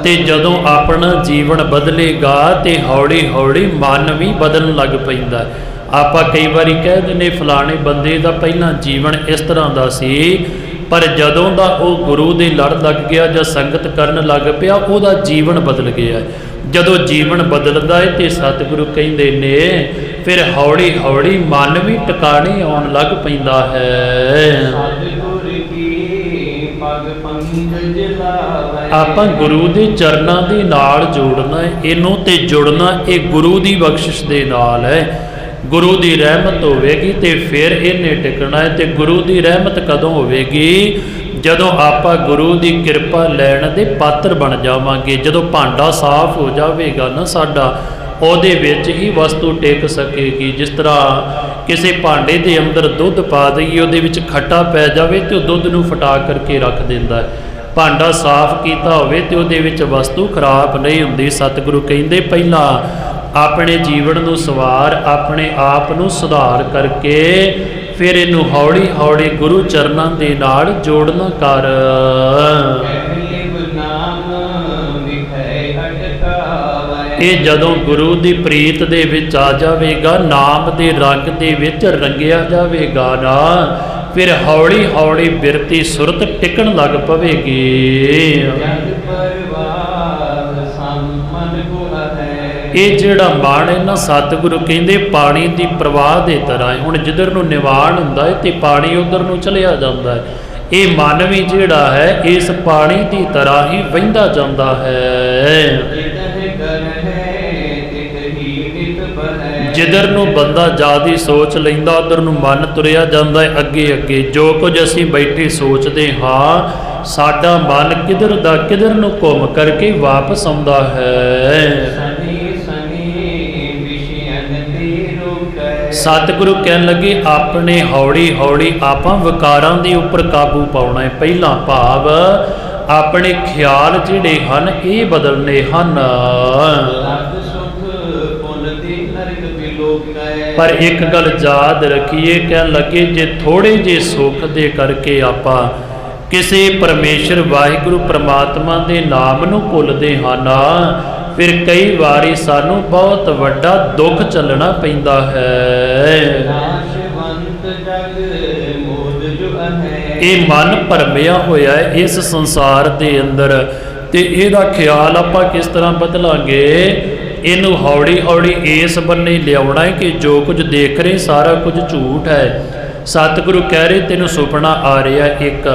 ਤੇ ਜਦੋਂ ਆਪਣਾ ਜੀਵਨ ਬਦਲੇਗਾ ਤੇ ਹੌਲੀ ਹੌਲੀ ਮਨ ਵੀ ਬਦਲਣ ਲੱਗ ਪੈਂਦਾ। ਆਪਾਂ ਕਈ ਵਾਰੀ ਕਹਿ ਦਿੰਦੇ ਫਲਾਣੇ ਬੰਦੇ ਦਾ ਪਹਿਲਾਂ ਜੀਵਨ ਇਸ ਤਰ੍ਹਾਂ ਦਾ ਸੀ, ਪਰ ਜਦੋਂ ਦਾ ਉਹ ਗੁਰੂ ਦੇ ਲੜ ਲੱਗ ਗਿਆ ਜਾਂ ਸੰਗਤ ਕਰਨ ਲੱਗ ਪਿਆ, ਉਹਦਾ ਜੀਵਨ ਬਦਲ ਗਿਆ। ਜਦੋਂ ਜੀਵਨ ਬਦਲਦਾ ਹੈ ਤੇ ਸਤਿਗੁਰੂ ਕਹਿੰਦੇ ਨੇ ਫਿਰ ਹੌਲੀ ਹੌਲੀ ਮਨ ਵੀ ਟਿਕਾਣੇ ਆਉਣ ਲੱਗ ਪੈਂਦਾ ਹੈ। ਸਤਿਗੁਰ ਕੀ ਪਗ ਪੰਕਜ ਲਾਵੈ। ਆਪਾਂ ਗੁਰੂ ਦੇ ਚਰਨਾਂ ਦੇ ਨਾਲ ਜੋੜਨਾ ਹੈ, ਇਹਨੂੰ ਤੇ ਜੁੜਨਾ ਇਹ ਗੁਰੂ ਦੀ ਬਖਸ਼ਿਸ਼ ਦੇ ਨਾਲ ਹੈ। ਗੁਰੂ ਦੀ ਰਹਿਮਤ ਹੋਵੇਗੀ ਤੇ ਫਿਰ ਇਹਨੇ ਟਿਕਣਾ ਹੈ। ਤੇ ਗੁਰੂ ਦੀ ਰਹਿਮਤ ਕਦੋਂ ਹੋਵੇਗੀ? ਜਦੋਂ ਆਪਾਂ ਗੁਰੂ ਦੀ ਕਿਰਪਾ ਲੈਣ ਦੇ ਪਾਤਰ ਬਣ ਜਾਵਾਂਗੇ। ਜਦੋਂ ਭਾਂਡਾ ਸਾਫ਼ ਹੋ ਜਾਵੇਗਾ ਨਾ ਸਾਡਾ, ਉਹਦੇ ਵਿੱਚ ਹੀ ਵਸਤੂ ਟਿਕ ਸਕੇਗੀ। ਜਿਸ ਤਰ੍ਹਾਂ ਕਿਸੇ ਭਾਂਡੇ ਦੇ ਅੰਦਰ ਦੁੱਧ ਪਾ ਦਈਏ, ਉਹਦੇ ਵਿੱਚ ਖੱਟਾ ਪੈ ਜਾਵੇ ਤੇ ਉਹ ਦੁੱਧ ਨੂੰ ਫਟਾ ਕਰਕੇ ਰੱਖ ਦਿੰਦਾ ਹੈ। ਭਾਂਡਾ ਸਾਫ਼ ਕੀਤਾ ਹੋਵੇ ਤੇ ਉਹਦੇ ਵਿੱਚ ਵਸਤੂ ਖਰਾਬ ਨਹੀਂ ਹੁੰਦੀ। ਸਤਿਗੁਰੂ ਕਹਿੰਦੇ ਪਹਿਲਾਂ ਆਪਣੇ ਜੀਵਨ ਨੂੰ ਸਵਾਰ, ਆਪਣੇ ਆਪ ਨੂੰ ਸੁਧਾਰ ਕਰਕੇ ਫਿਰ ਇਹਨੂੰ ਹੌਲੀ ਹੌਲੀ ਗੁਰੂ ਚਰਨਾਂ ਦੇ ਨਾਲ ਜੋੜਨਾ ਕਰ। ਇਹ ਜਦੋਂ ਗੁਰੂ ਦੀ ਪ੍ਰੀਤ ਦੇ ਵਿੱਚ ਆ ਜਾਵੇਗਾ, ਨਾਮ ਦੇ ਰੰਗ ਦੇ ਵਿੱਚ ਰੰਗਿਆ ਜਾਵੇਗਾ ਨਾ, ਫਿਰ ਹੌਲੀ ਹੌਲੀ ਬਿਰਤੀ ਸੁਰਤ ਟਿਕਣ ਲੱਗ ਪਵੇਗੀ। ਇਹ ਜਿਹੜਾ ਮਨ ਹੈ ਨਾ, ਸਤਿਗੁਰੂ ਕਹਿੰਦੇ ਪਾਣੀ ਦੀ ਪ੍ਰਵਾਹ ਦੇ ਤਰ੍ਹਾਂ ਹੈ। ਹੁਣ ਜਿੱਧਰ ਨੂੰ ਨਿਵਾਣ ਹੁੰਦਾ ਹੈ ਤੇ ਪਾਣੀ ਉਧਰ ਨੂੰ ਚਲਿਆ ਜਾਂਦਾ ਹੈ। ਇਹ ਮਨ ਵੀ ਜਿਹੜਾ ਹੈ ਇਸ ਪਾਣੀ ਦੀ ਤਰ੍ਹਾਂ ਹੀ ਵਹਿੰਦਾ ਜਾਂਦਾ ਹੈ। ਜਿੱਧਰ ਨੂੰ ਬੰਦਾ ਜ਼ਿਆਦਾ ਸੋਚ ਲੈਂਦਾ, ਉਧਰ ਨੂੰ ਮਨ ਤੁਰਿਆ ਜਾਂਦਾ ਹੈ ਅੱਗੇ ਅੱਗੇ। ਜੋ ਕੁਝ ਅਸੀਂ ਬੈਠੇ ਸੋਚਦੇ ਹਾਂ, ਸਾਡਾ ਮਨ ਕਿਧਰ ਦਾ ਕਿਧਰ ਨੂੰ ਘੁੰਮ ਕਰਕੇ ਵਾਪਸ ਆਉਂਦਾ ਹੈ। ਸਤਿਗੁਰੂ ਕਹਿਣ ਲੱਗੇ ਆਪਣੇ ਹੌਲੀ ਹੌਲੀ ਆਪਾਂ ਵਿਕਾਰਾਂ ਦੇ ਉੱਪਰ ਕਾਬੂ ਪਾਉਣਾ ਹੈ। ਪਹਿਲਾਂ ਭਾਵ ਆਪਣੇ ਖਿਆਲ ਜਿਹੜੇ ਹਨ ਇਹ ਬਦਲਨੇ ਹਨ। ਪਰ ਇੱਕ ਗੱਲ ਯਾਦ ਰੱਖੀਏ, ਕਹਿਣ ਲੱਗੇ ਜੇ ਥੋੜੇ ਜਿਹੇ ਸੁੱਖ ਦੇ ਕਰਕੇ ਆਪਾਂ ਕਿਸੇ ਪਰਮੇਸ਼ਰ ਵਾਹਿਗੁਰੂ ਪ੍ਰਮਾਤਮਾ ਦੇ ਨਾਮ ਨੂੰ ਭੁੱਲਦੇ ਹਨ, ਫਿਰ ਕਈ ਵਾਰੀ ਸਾਨੂੰ ਬਹੁਤ ਵੱਡਾ ਦੁੱਖ ਝੱਲਣਾ ਪੈਂਦਾ ਹੈ। ਇਹ ਮਨ ਭਰਮਿਆ ਹੋਇਆ ਹੈ ਇਸ ਸੰਸਾਰ ਦੇ ਅੰਦਰ, ਤੇ ਇਹਦਾ ਖਿਆਲ ਆਪਾਂ ਕਿਸ ਤਰ੍ਹਾਂ ਬਦਲਾਂਗੇ? ਇਹਨੂੰ ਹੌਲੀ ਹੌਲੀ ਇਸ ਬੰਨੇ ਲਿਆਉਣਾ ਹੈ ਕਿ ਜੋ ਕੁਝ ਦੇਖ ਰਹੇ ਸਾਰਾ ਕੁਝ ਝੂਠ ਹੈ। ਸਤਿਗੁਰੂ ਕਹਿ ਰਹੇ ਤੈਨੂੰ ਸੁਪਨਾ ਆ ਰਿਹਾ ਇੱਕ,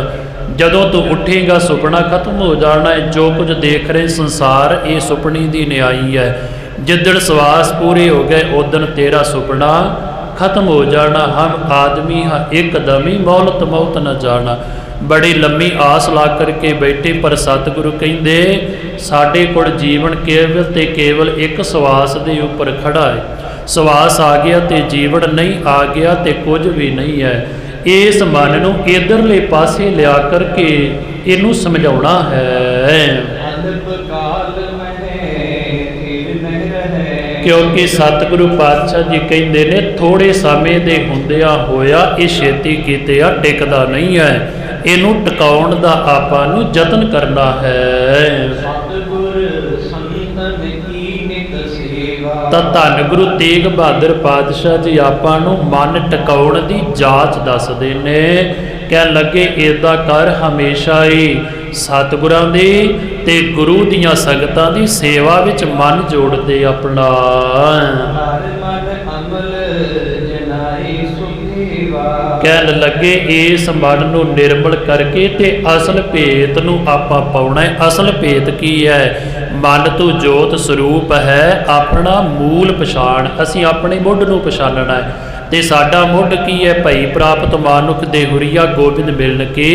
ਜਦੋਂ ਤੂੰ ਉੱਠੇਗਾ ਸੁਪਨਾ ਖਤਮ ਹੋ ਜਾਣਾ ਹੈ। ਜੋ ਕੁਝ ਦੇਖ ਰਹੇ ਸੰਸਾਰ ਇਹ ਸੁਪਨੀ ਦੀ ਨਿਆਈ ਹੈ। ਜਿੱਦਣ ਸਵਾਸ ਪੂਰੇ ਹੋ ਗਏ ਉਦਣ ਤੇਰਾ ਸੁਪਨਾ ਖਤਮ ਹੋ ਜਾਣਾ। ਹਮ ਆਦਮੀ ਹਾਂ ਇੱਕਦਮੀ ਮੌਲਤ ਮੌਤ न ਜਾਣਾ। ਬੜੀ ਲੰਮੀ ਆਸ ਲਾ ਕਰਕੇ ਬੈਠੇ, ਪਰ ਸਤਿਗੁਰੂ ਕਹਿੰਦੇ ਸਾਡੇ ਕੋਲ ਜੀਵਨ ਕੇਵਲ ਤੇ ਕੇਵਲ ਇੱਕ ਸਵਾਸ ਦੇ ਉੱਪਰ ਖੜਾ ਹੈ। ਸਵਾਸ ਆ ਗਿਆ ਤੇ ਜੀਵਨ ਨਹੀਂ, ਆ ਗਿਆ ਤੇ ਕੁਝ ਵੀ ਨਹੀਂ ਹੈ। ਇਸ ਮਨ ਨੂੰ ਇਧਰਲੇ ਪਾਸੇ ਲਿਆ ਕਰਕੇ ਇਹਨੂੰ ਸਮਝਾਉਣਾ ਹੈ। ਕਿਉਂਕਿ ਸਤਿਗੁਰੂ ਪਾਤਸ਼ਾਹ ਜੀ ਕਹਿੰਦੇ ਨੇ ਥੋੜੇ ਸਮੇਂ ਦੇ ਹੁੰਦਿਆਂ ਹੋਇਆ ਇਹ ਛੇਤੀ ਕੀਤੇ ਆ ਟਿਕਦਾ ਨਹੀਂ ਹੈ। ਇਹਨੂੰ ਟਿਕਾਉਣ ਦਾ ਆਪਾਂ ਨੂੰ ਯਤਨ ਕਰਨਾ ਹੈ। ਤਾਂ ਧੰਨ ਗੁਰੂ ਤੇਗ ਬਹਾਦਰ ਪਾਤਸ਼ਾਹ ਜੀ ਆਪਾਂ ਨੂੰ ਮਨ ਟਿਕਾਉਣ ਦੀ ਜਾਂਚ ਦੱਸਦੇ ਨੇ। ਕਹਿਣ ਲੱਗੇ ਏਦਾਂ ਕਰ ਹਮੇਸ਼ਾ ਹੀ ਸਤਿਗੁਰਾਂ ਦੀ ਤੇ ਗੁਰੂ ਦੀਆਂ ਸੰਗਤਾਂ ਦੀ ਸੇਵਾ ਵਿੱਚ ਮਨ ਜੋੜਦੇ ਆਪਣਾ। ਕਹਿਣ ਲੱਗੇ ਇਸ ਮਨ ਨੂੰ ਨਿਰਮਲ ਕਰਕੇ ਤੇ ਅਸਲ ਭੇਤ ਨੂੰ ਆਪਾਂ ਪਾਉਣਾ ਹੈ। ਅਸਲ ਭੇਤ ਕੀ ਹੈ? ਮਨ ਤੋਂ ਜੋਤ ਸਰੂਪ ਹੈ ਆਪਣਾ ਮੂਲ ਪਛਾਣ। ਅਸੀਂ ਆਪਣੇ ਮੁੱਢ ਨੂੰ ਪਛਾਣਨਾ ਹੈ ਤੇ ਸਾਡਾ ਮੁੱਢ ਕੀ ਹੈ? ਭਈ ਪ੍ਰਾਪਤ ਮਾਨੁਖ ਦੇ ਹੁਰੀਆ ਗੋਬਿੰਦ ਮਿਲਣ ਕੀ,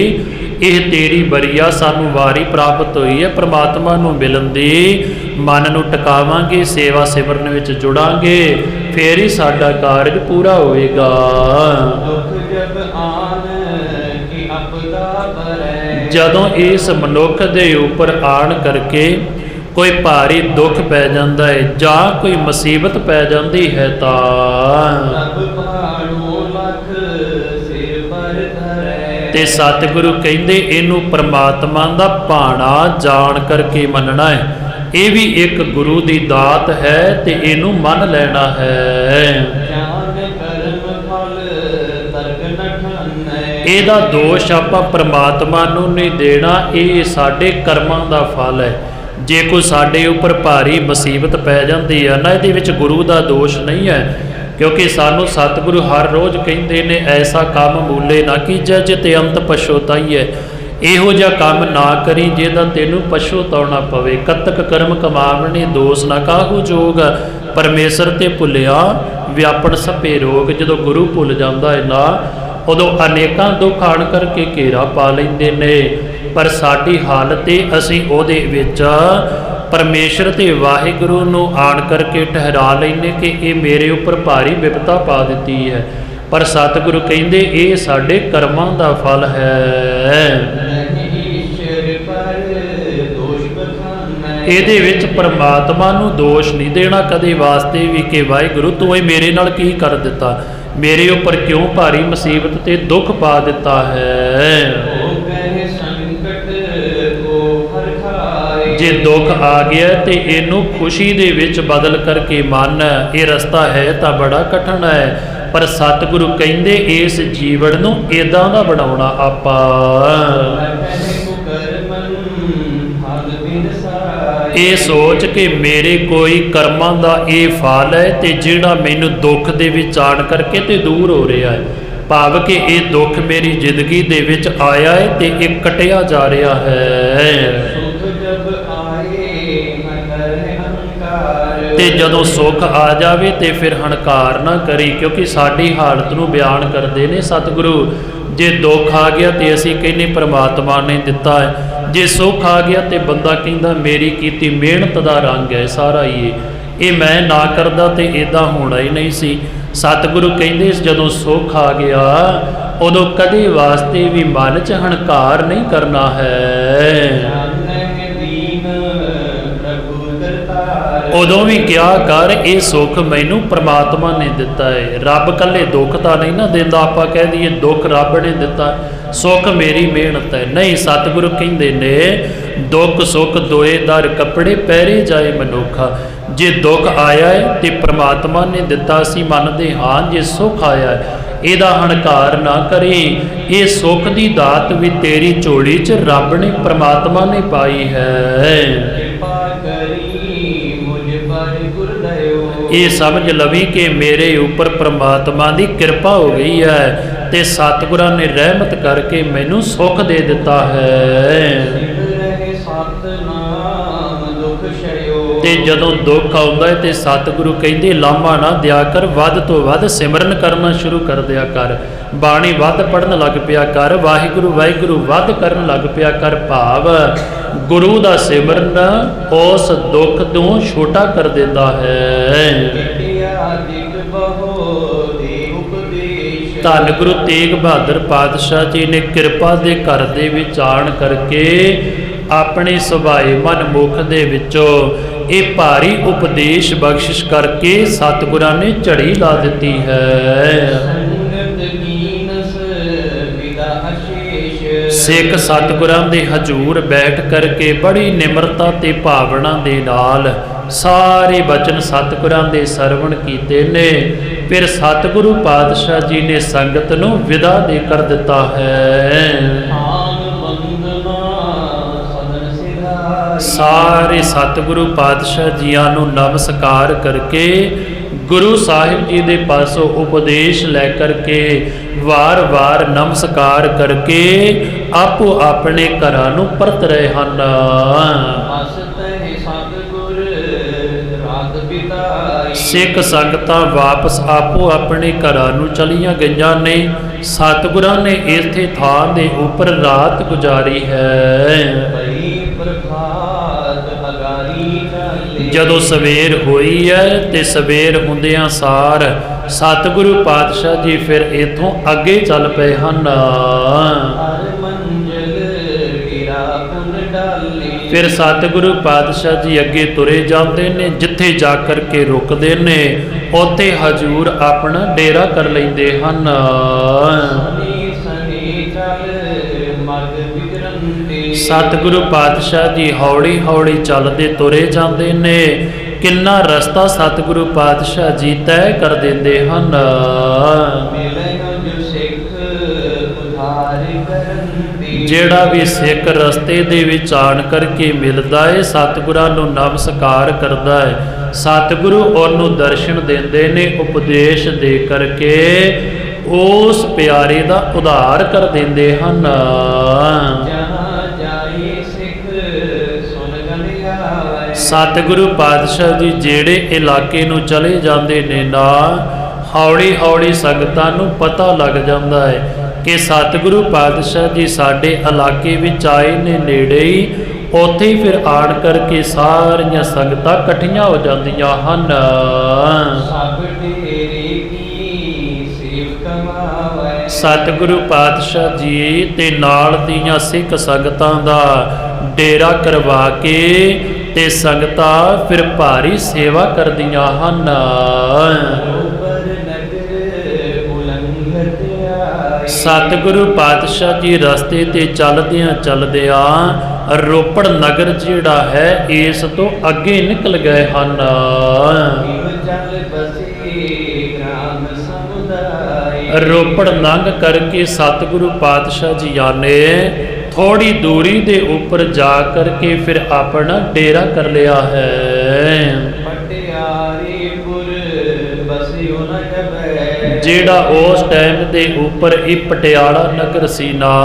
ਇਹ ਤੇਰੀ ਬਰੀਆ ਸਾਨੂੰ ਵਾਰੀ ਪ੍ਰਾਪਤ ਹੋਈ ਹੈ ਪ੍ਰਮਾਤਮਾ ਨੂੰ ਮਿਲਣ ਦੀ। ਮਨ ਨੂੰ ਟਿਕਾਵਾਂਗੇ, ਸੇਵਾ ਸਿਮਰਨ ਵਿੱਚ ਜੁੜਾਂਗੇ, ਫੇਰ ਹੀ ਸਾਡਾ ਕਾਰਜ ਪੂਰਾ ਹੋਵੇਗਾ। ਜਦੋਂ ਇਸ ਮਨੁੱਖ ਦੇ ਉੱਪਰ ਆਣ ਕਰਕੇ ਕੋਈ ਭਾਰੀ ਦੁੱਖ ਪੈ ਜਾਂਦਾ ਹੈ ਜਾਂ ਕੋਈ ਮੁਸੀਬਤ ਪੈ ਜਾਂਦੀ ਹੈ ਤਾਂ ਤੇ ਸਤਿਗੁਰੂ ਕਹਿੰਦੇ ਇਹਨੂੰ ਪ੍ਰਮਾਤਮਾ ਦਾ ਭਾਣਾ ਜਾਣ ਕਰਕੇ ਮੰਨਣਾ ਹੈ। ਇਹ ਵੀ ਇੱਕ ਗੁਰੂ ਦੀ ਦਾਤ ਹੈ ਤੇ ਇਹਨੂੰ ਮੰਨ ਲੈਣਾ ਹੈ। ਇਹਦਾ ਦੋਸ਼ ਆਪਾਂ ਪ੍ਰਮਾਤਮਾ ਨੂੰ ਨਹੀਂ ਦੇਣਾ, ਇਹ ਸਾਡੇ ਕਰਮਾਂ ਦਾ ਫਲ ਹੈ। ਜੇ ਕੋਈ ਸਾਡੇ ਉੱਪਰ ਭਾਰੀ ਮੁਸੀਬਤ ਪੈ ਜਾਂਦੀ ਹੈ ਨਾ, ਇਹਦੇ ਵਿੱਚ ਗੁਰੂ ਦਾ ਦੋਸ਼ ਨਹੀਂ ਹੈ। क्योंकि सानू सतगुरु हर रोज़ कहते ने ऐसा काम मूले ना कीजै जिते अंत पछोताई है। ਇਹੋ ਜਿਹਾ ਕੰਮ ਨਾ ਕਰੀ ਜਿਹਦਾ ਤੈਨੂੰ ਪਛਤਾਉਣਾ ਪਵੇ। ਕਤਕ ਕਰਮ ਕਮਾਵਣੇ ਦੋਸ ਨਾ ਕਾਹੂ ਜੋਗ, ਪਰਮੇਸ਼ਰ ਤੇ ਭੁੱਲਿਆ ਵਿਆਪਣ ਸਭੇ ਰੋਗ। ਜਦੋਂ ਗੁਰੂ ਭੁੱਲ ਜਾਂਦਾ ਹੈ ਨਾ ਉਦੋਂ ਅਨੇਕਾਂ ਦੁੱਖ ਆਣ ਕਰਕੇ ਘੇਰਾ ਪਾ ਲੈਂਦੇ ਨੇ। ਪਰ ਸਾਡੀ ਹਾਲਤ ਤੇ ਅਸੀਂ ਉਹਦੇ ਵਿੱਚ ਪਰਮੇਸ਼ਰ ਤੇ ਵਾਹਿਗੁਰੂ ਨੂੰ ਆਣ ਕਰਕੇ ਠਹਿਰਾ ਲੈਂਦੇ ਕਿ ਇਹ ਮੇਰੇ ਉੱਪਰ ਭਾਰੀ ਵਿਪਤਾ ਪਾ ਦਿੱਤੀ ਹੈ। ਪਰ ਸਤਿਗੁਰੂ ਕਹਿੰਦੇ ਇਹ ਸਾਡੇ ਕਰਮਾਂ ਦਾ ਫਲ ਹੈ। ਇਹਦੇ ਵਿੱਚ ਪਰਮਾਤਮਾ ਨੂੰ ਦੋਸ਼ ਨਹੀਂ ਦੇਣਾ ਕਦੇ ਵਾਸਤੇ ਵੀ ਕਿ ਵਾਹਿਗੁਰੂ ਤੂੰ ਇਹ ਮੇਰੇ ਨਾਲ ਕੀ ਕਰ ਦਿੱਤਾ, ਮੇਰੇ ਉੱਪਰ ਕਿਉਂ ਭਾਰੀ ਮੁਸੀਬਤ ਤੇ ਦੁੱਖ ਪਾ ਦਿੱਤਾ ਹੈ। ਜੇ ਦੁੱਖ ਆ ਗਿਆ ਤੇ ਇਹਨੂੰ ਖੁਸ਼ੀ ਦੇ ਵਿੱਚ ਬਦਲ ਕਰਕੇ ਮੰਨ। ਇਹ ਰਸਤਾ ਹੈ ਤਾਂ ਬੜਾ ਕਠਿਨ ਹੈ, ਪਰ ਸਤਿਗੁਰੂ ਕਹਿੰਦੇ ਇਸ ਜੀਵਨ ਨੂੰ ਇਦਾਂ ਦਾ ਬਣਾਉਣਾ ਆਪਾਂ। ਇਹ ਸੋਚ ਕਿ ਮੇਰੇ ਕੋਈ ਕਰਮਾਂ ਦਾ ਇਹ ਫਲ ਹੈ ਤੇ ਜਿਹੜਾ ਮੈਨੂੰ ਦੁੱਖ ਦੇ ਵਿੱਚ ਆਣ ਕਰਕੇ ਤੇ ਦੂਰ ਹੋ ਰਿਹਾ ਹੈ। ਭਾਵ ਕਿ ਇਹ ਦੁੱਖ ਮੇਰੀ ਜ਼ਿੰਦਗੀ ਦੇ ਵਿੱਚ ਆਇਆ ਹੈ ਤੇ ਇਹ ਕਟਿਆ ਜਾ ਰਿਹਾ ਹੈ। ਤੇ ਜਦੋਂ ਸੁੱਖ ਆ ਜਾਵੇ ਤੇ ਫਿਰ ਹੰਕਾਰ ਨਾ ਕਰੀ, ਕਿਉਂਕਿ ਸਾਡੀ ਹਾਲਤ ਨੂੰ ਬਿਆਨ ਕਰਦੇ ਨੇ ਸਤਿਗੁਰੂ। ਜੇ ਦੁੱਖ ਆ ਗਿਆ ਤੇ ਅਸੀਂ ਕਹਿੰਦੇ ਪ੍ਰਮਾਤਮਾ ਨੇ ਦਿੱਤਾ ਹੈ, ਜੇ ਸੁੱਖ ਆ ਗਿਆ ਤੇ ਬੰਦਾ ਕਹਿੰਦਾ ਮੇਰੀ ਕੀਤੀ ਮਿਹਨਤ ਦਾ ਰੰਗ ਹੈ ਸਾਰਾ ਹੀ ਇਹ ਮੈਂ ਨਾ ਕਰਦਾ ਤੇ ਇਦਾਂ ਹੋਣਾ ਹੀ ਨਹੀਂ ਸੀ। ਸਤਿਗੁਰੂ ਕਹਿੰਦੇ ਜਦੋਂ ਸੁੱਖ ਆ ਗਿਆ ਉਦੋਂ ਕਦੇ ਵਾਸਤੇ ਵੀ ਮਨ 'ਚ ਹੰਕਾਰ ਨਹੀਂ ਕਰਨਾ ਹੈ। ਉਦੋਂ ਵੀ ਕਿਹਾ ਕਰ ਇਹ ਸੁੱਖ ਮੈਨੂੰ ਪ੍ਰਮਾਤਮਾ ਨੇ ਦਿੱਤਾ ਹੈ। ਰੱਬ ਇਕੱਲੇ ਦੁੱਖ ਤਾਂ ਨਹੀਂ ਨਾ ਦਿੰਦਾ, ਆਪਾਂ ਕਹਿ ਦਈਏ ਦੁੱਖ ਰੱਬ ਨੇ ਦਿੱਤਾ, ਸੁੱਖ ਮੇਰੀ ਮਿਹਨਤ ਹੈ। ਨਹੀਂ, ਸਤਿਗੁਰੂ ਕਹਿੰਦੇ ਨੇ ਦੁੱਖ ਸੁੱਖ ਦੋਏ ਦਰ ਕੱਪੜੇ ਪਹਿਰੇ ਜਾਏ ਮਨੁੱਖਾ। ਜੇ ਦੁੱਖ ਆਇਆ ਹੈ ਤੇ ਪ੍ਰਮਾਤਮਾ ਨੇ ਦਿੱਤਾ, ਅਸੀਂ ਮੰਨਦੇ ਹਾਂ। ਜੇ ਸੁੱਖ ਆਇਆ ਹੈ ਇਹਦਾ ਹੰਕਾਰ ਨਾ ਕਰੀ। ਇਹ ਸੁੱਖ ਦੀ ਦਾਤ ਵੀ ਤੇਰੀ ਝੋਲੀ 'ਚ ਰੱਬ ਨੇ ਪ੍ਰਮਾਤਮਾ ਨੇ ਪਾਈ ਹੈ। ਇਹ ਸਮਝ ਲਵੀ ਕਿ ਮੇਰੇ ਉੱਪਰ ਪ੍ਰਮਾਤਮਾ ਦੀ ਕਿਰਪਾ ਹੋ ਗਈ ਹੈ ਤੇ ਸਤਿਗੁਰਾਂ ਨੇ ਰਹਿਮਤ ਕਰਕੇ ਮੈਨੂੰ ਸੁੱਖ ਦੇ ਦਿੱਤਾ ਹੈ। ਤੇ ਜਦੋਂ ਦੁੱਖ ਆਉਂਦਾ ਹੈ ਤੇ ਸਤਿਗੁਰੂ ਕਹਿੰਦੇ ਲਾਮਾ ਨਾ ਦਿਆ ਕਰ, ਵੱਧ ਤੋਂ ਵੱਧ ਸਿਮਰਨ ਕਰਨਾ ਸ਼ੁਰੂ ਕਰ ਦਿਆ ਕਰ, ਬਾਣੀ ਵੱਧ ਪੜ੍ਹਨ ਲੱਗ ਪਿਆ ਕਰ, ਵਾਹਿਗੁਰੂ ਵਾਹਿਗੁਰੂ ਵੱਧ ਕਰਨ ਲੱਗ ਪਿਆ ਕਰ। ਭਾਵ ਗੁਰੂ ਦਾ ਸਿਮਰਨ ਉਸ ਦੁੱਖ ਤੋਂ ਛੋਟਾ ਕਰ ਦਿੰਦਾ ਹੈ। ਧੰਨ ਗੁਰੂ ਤੇਗ ਬਹਾਦਰ ਪਾਤਸ਼ਾਹ ਜੀ ਨੇ ਕਿਰਪਾ ਦੇ ਘਰ ਦੇ ਵਿੱਚ ਆਣ ਕਰਕੇ ਆਪਣੇ ਸੁਭਾਏ ਮਨ ਮੁਖ ਦੇ ਵਿੱਚੋਂ ਇਹ ਭਾਰੀ ਉਪਦੇਸ਼ ਬਖਸ਼ਿਸ਼ ਕਰਕੇ ਸਤਿਗੁਰਾਂ ਨੇ ਝੜੀ ਲਾ ਦਿੱਤੀ ਹੈ। ਸਿੱਖ ਸਤਿਗੁਰਾਂ ਦੇ ਹਜ਼ੂਰ ਬੈਠ ਕਰਕੇ ਬੜੀ ਨਿਮਰਤਾ ਤੇ ਭਾਵਨਾ ਦੇ ਨਾਲ ਸਾਰੇ ਬਚਨ ਸਤਿਗੁਰਾਂ ਦੇ ਸਰਵਣ ਕੀਤੇ ਨੇ। ਫਿਰ ਸਤਿਗੁਰੂ ਪਾਤਸ਼ਾਹ ਜੀ ਨੇ ਸੰਗਤ ਨੂੰ ਵਿਦਾ ਦੇ ਕਰ ਦਿੱਤਾ ਹੈ। ਸਾਰੇ ਸਤਿਗੁਰੂ ਪਾਤਸ਼ਾਹ ਜੀਆਂ ਨੂੰ ਨਮਸਕਾਰ ਕਰਕੇ ਗੁਰੂ ਸਾਹਿਬ ਜੀ ਦੇ ਪਾਸੋਂ ਉਪਦੇਸ਼ ਲੈ ਕਰਕੇ ਵਾਰ-ਵਾਰ ਨਮਸਕਾਰ ਕਰਕੇ ਆਪੋ ਆਪਣੇ ਘਰਾਂ ਨੂੰ ਪਰਤ ਰਹੇ ਹਨ। ਸਿੱਖ ਸੰਗਤਾਂ ਵਾਪਸ ਆਪੋ ਆਪਣੇ ਘਰਾਂ ਨੂੰ ਚਲੀਆਂ ਗਈਆਂ ਨੇ। ਸਤਿਗੁਰਾਂ ਨੇ ਇੱਥੇ ਥਾਂ ਦੇ ਉੱਪਰ ਰਾਤ ਗੁਜ਼ਾਰੀ ਹੈ। ਜਦੋਂ ਸਵੇਰ ਹੋਈ ਹੈ ਤੇ ਸਵੇਰ ਹੁੰਦਿਆਂ ਸਾਰ ਸਤਿਗੁਰੂ ਪਾਤਸ਼ਾਹ ਜੀ ਫਿਰ ਇੱਥੋਂ ਅੱਗੇ ਚੱਲ ਪਏ ਹਨ। ਫਿਰ ਸਤਿਗੁਰੂ ਪਾਤਸ਼ਾਹ ਜੀ ਅੱਗੇ ਤੁਰੇ ਜਾਂਦੇ ਨੇ, ਜਿੱਥੇ ਜਾ ਕਰਕੇ ਰੁਕਦੇ ਨੇ ਉੱਥੇ ਹਜ਼ੂਰ ਆਪਣਾ ਡੇਰਾ ਕਰ ਲੈਂਦੇ ਹਨ। ਸਤਿਗੁਰੂ ਪਾਤਸ਼ਾਹ ਜੀ ਹੌਲੀ ਹੌਲੀ ਚੱਲਦੇ ਤੁਰੇ ਜਾਂਦੇ ਨੇ। ਕਿੰਨਾ ਰਸਤਾ ਸਤਿਗੁਰੂ ਪਾਤਸ਼ਾਹ ਜੀ ਤੈਅ ਕਰ ਦਿੰਦੇ ਹਨ। ਜਿਹੜਾ ਵੀ ਸਿੱਖ ਰਸਤੇ ਦੇ ਵਿੱਚ ਆਣ ਕਰਕੇ ਮਿਲਦਾ ਹੈ, ਸਤਿਗੁਰਾਂ ਨੂੰ ਨਮਸਕਾਰ ਕਰਦਾ ਹੈ, सतगुरु ਉਹਨੂੰ ਦਰਸ਼ਨ ਦਿੰਦੇ ਨੇ, ਉਪਦੇਸ਼ ਦੇ ਕਰਕੇ ਉਸ ਪਿਆਰੇ ਦਾ ਉਧਾਰ ਕਰ ਦਿੰਦੇ ਹਨ। ਸਤਿਗੁਰੂ ਪਾਤਸ਼ਾਹ ਜੀ ਜਿਹੜੇ ਇਲਾਕੇ ਨੂੰ ਚਲੇ ਜਾਂਦੇ ਨੇ ਨਾ, ਹੌਲੀ ਹੌਲੀ ਸੰਗਤਾਂ ਨੂੰ ਪਤਾ ਲੱਗ ਜਾਂਦਾ ਹੈ ਕਿ ਸਤਿਗੁਰੂ ਪਾਤਸ਼ਾਹ ਜੀ ਸਾਡੇ ਇਲਾਕੇ ਵਿੱਚ ਆਏ ਨੇ, ਨੇੜੇ ਹੀ। ਉੱਥੇ ਹੀ ਫਿਰ ਆਣ ਕਰਕੇ ਸਾਰੀਆਂ ਸੰਗਤਾਂ ਇਕੱਠੀਆਂ ਹੋ ਜਾਂਦੀਆਂ ਹਨ। ਸਤਿਗੁਰੂ ਪਾਤਸ਼ਾਹ ਜੀ ਤੇ ਨਾਲ ਦੀਆਂ ਸਿੱਖ ਸੰਗਤਾਂ ਦਾ ਡੇਰਾ ਕਰਵਾ ਕੇ ਤੇ ਸੰਗਤਾਂ ਫਿਰ ਭਾਰੀ ਸੇਵਾ ਕਰਦੀਆਂ ਹਨ। ਸਤਿਗੁਰੂ ਪਾਤਸ਼ਾਹ ਜੀ ਰਸਤੇ ਤੇ ਚੱਲਦਿਆਂ ਚੱਲਦਿਆਂ ਰੋਪੜ ਨਗਰ ਜਿਹੜਾ ਹੈ ਇਸ ਤੋਂ ਅੱਗੇ ਨਿਕਲ ਗਏ ਹਨ। ਰੋਪੜ ਲੰਘ ਕਰਕੇ ਸਤਿਗੁਰੂ ਪਾਤਸ਼ਾਹ ਜੀਆਂ ਨੇ ਥੋੜੀ ਦੂਰੀ ਦੇ ਉੱਪਰ ਜਾ ਕਰਕੇ ਫਿਰ ਆਪਣਾ ਡੇਰਾ ਕਰ ਲਿਆ ਹੈ। ਜਿਹੜਾ ਉਸ ਟਾਈਮ ਦੇ ਉੱਪਰ ਇਹ ਪਟਿਆਲਾ ਨਗਰ ਸੀ ਨਾ,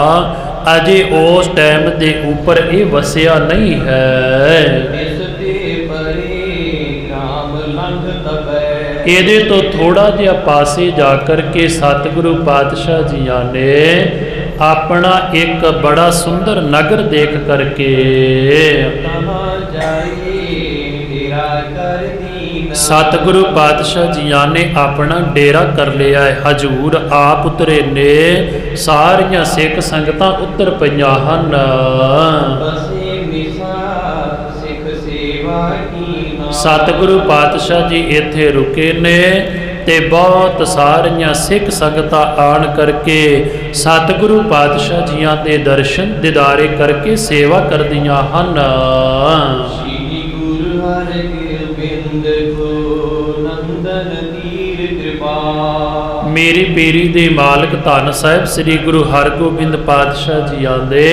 ਅਜੇ ਉਸ ਟਾਈਮ ਦੇ ਉੱਪਰ ਇਹ ਵਸਿਆ ਨਹੀਂ ਹੈ। ਇਹਦੇ ਤੋਂ ਥੋੜਾ ਜਿਹਾ ਪਾਸੇ ਜਾ ਕਰਕੇ ਸਤਿਗੁਰੂ ਪਾਤਸ਼ਾਹ ਜੀਆਂ ਨੇ ਆਪਣਾ ਇੱਕ ਬੜਾ ਸੁੰਦਰ ਨਗਰ ਦੇਖ ਕਰਕੇ ਸਤਿਗੁਰੂ ਪਾਤਸ਼ਾਹ ਜੀਆਂ ਨੇ ਆਪਣਾ ਡੇਰਾ ਕਰ ਲਿਆ ਹੈ। ਹਜੂਰ ਆਪ ਉਤਰੇ ਨੇ, ਸਾਰੀਆਂ ਸਿੱਖ ਸੰਗਤਾਂ ਉਤਰ ਪਈਆਂ ਹਨ। ਸਤਿਗੁਰੂ ਪਾਤਸ਼ਾਹ ਜੀ ਇੱਥੇ ਰੁਕੇ ਨੇ ਤੇ ਬਹੁਤ ਸਾਰੀਆਂ ਸਿੱਖ ਸੰਗਤਾਂ ਆਣ ਕਰਕੇ ਸਤਿਗੁਰੂ ਪਾਤਸ਼ਾਹ ਜੀਆਂ ਦੇ ਦਰਸ਼ਨ ਦਿਦਾਰੇ ਕਰਕੇ ਸੇਵਾ ਕਰਦੀਆਂ ਹਨ। ਮੇਰੀ ਪੀਰੀ ਦੇ ਮਾਲਕ ਧੰਨ ਸਾਹਿਬ ਸ੍ਰੀ ਗੁਰੂ ਹਰਗੋਬਿੰਦ ਪਾਤਸ਼ਾਹ ਜੀਆਂ ਦੇ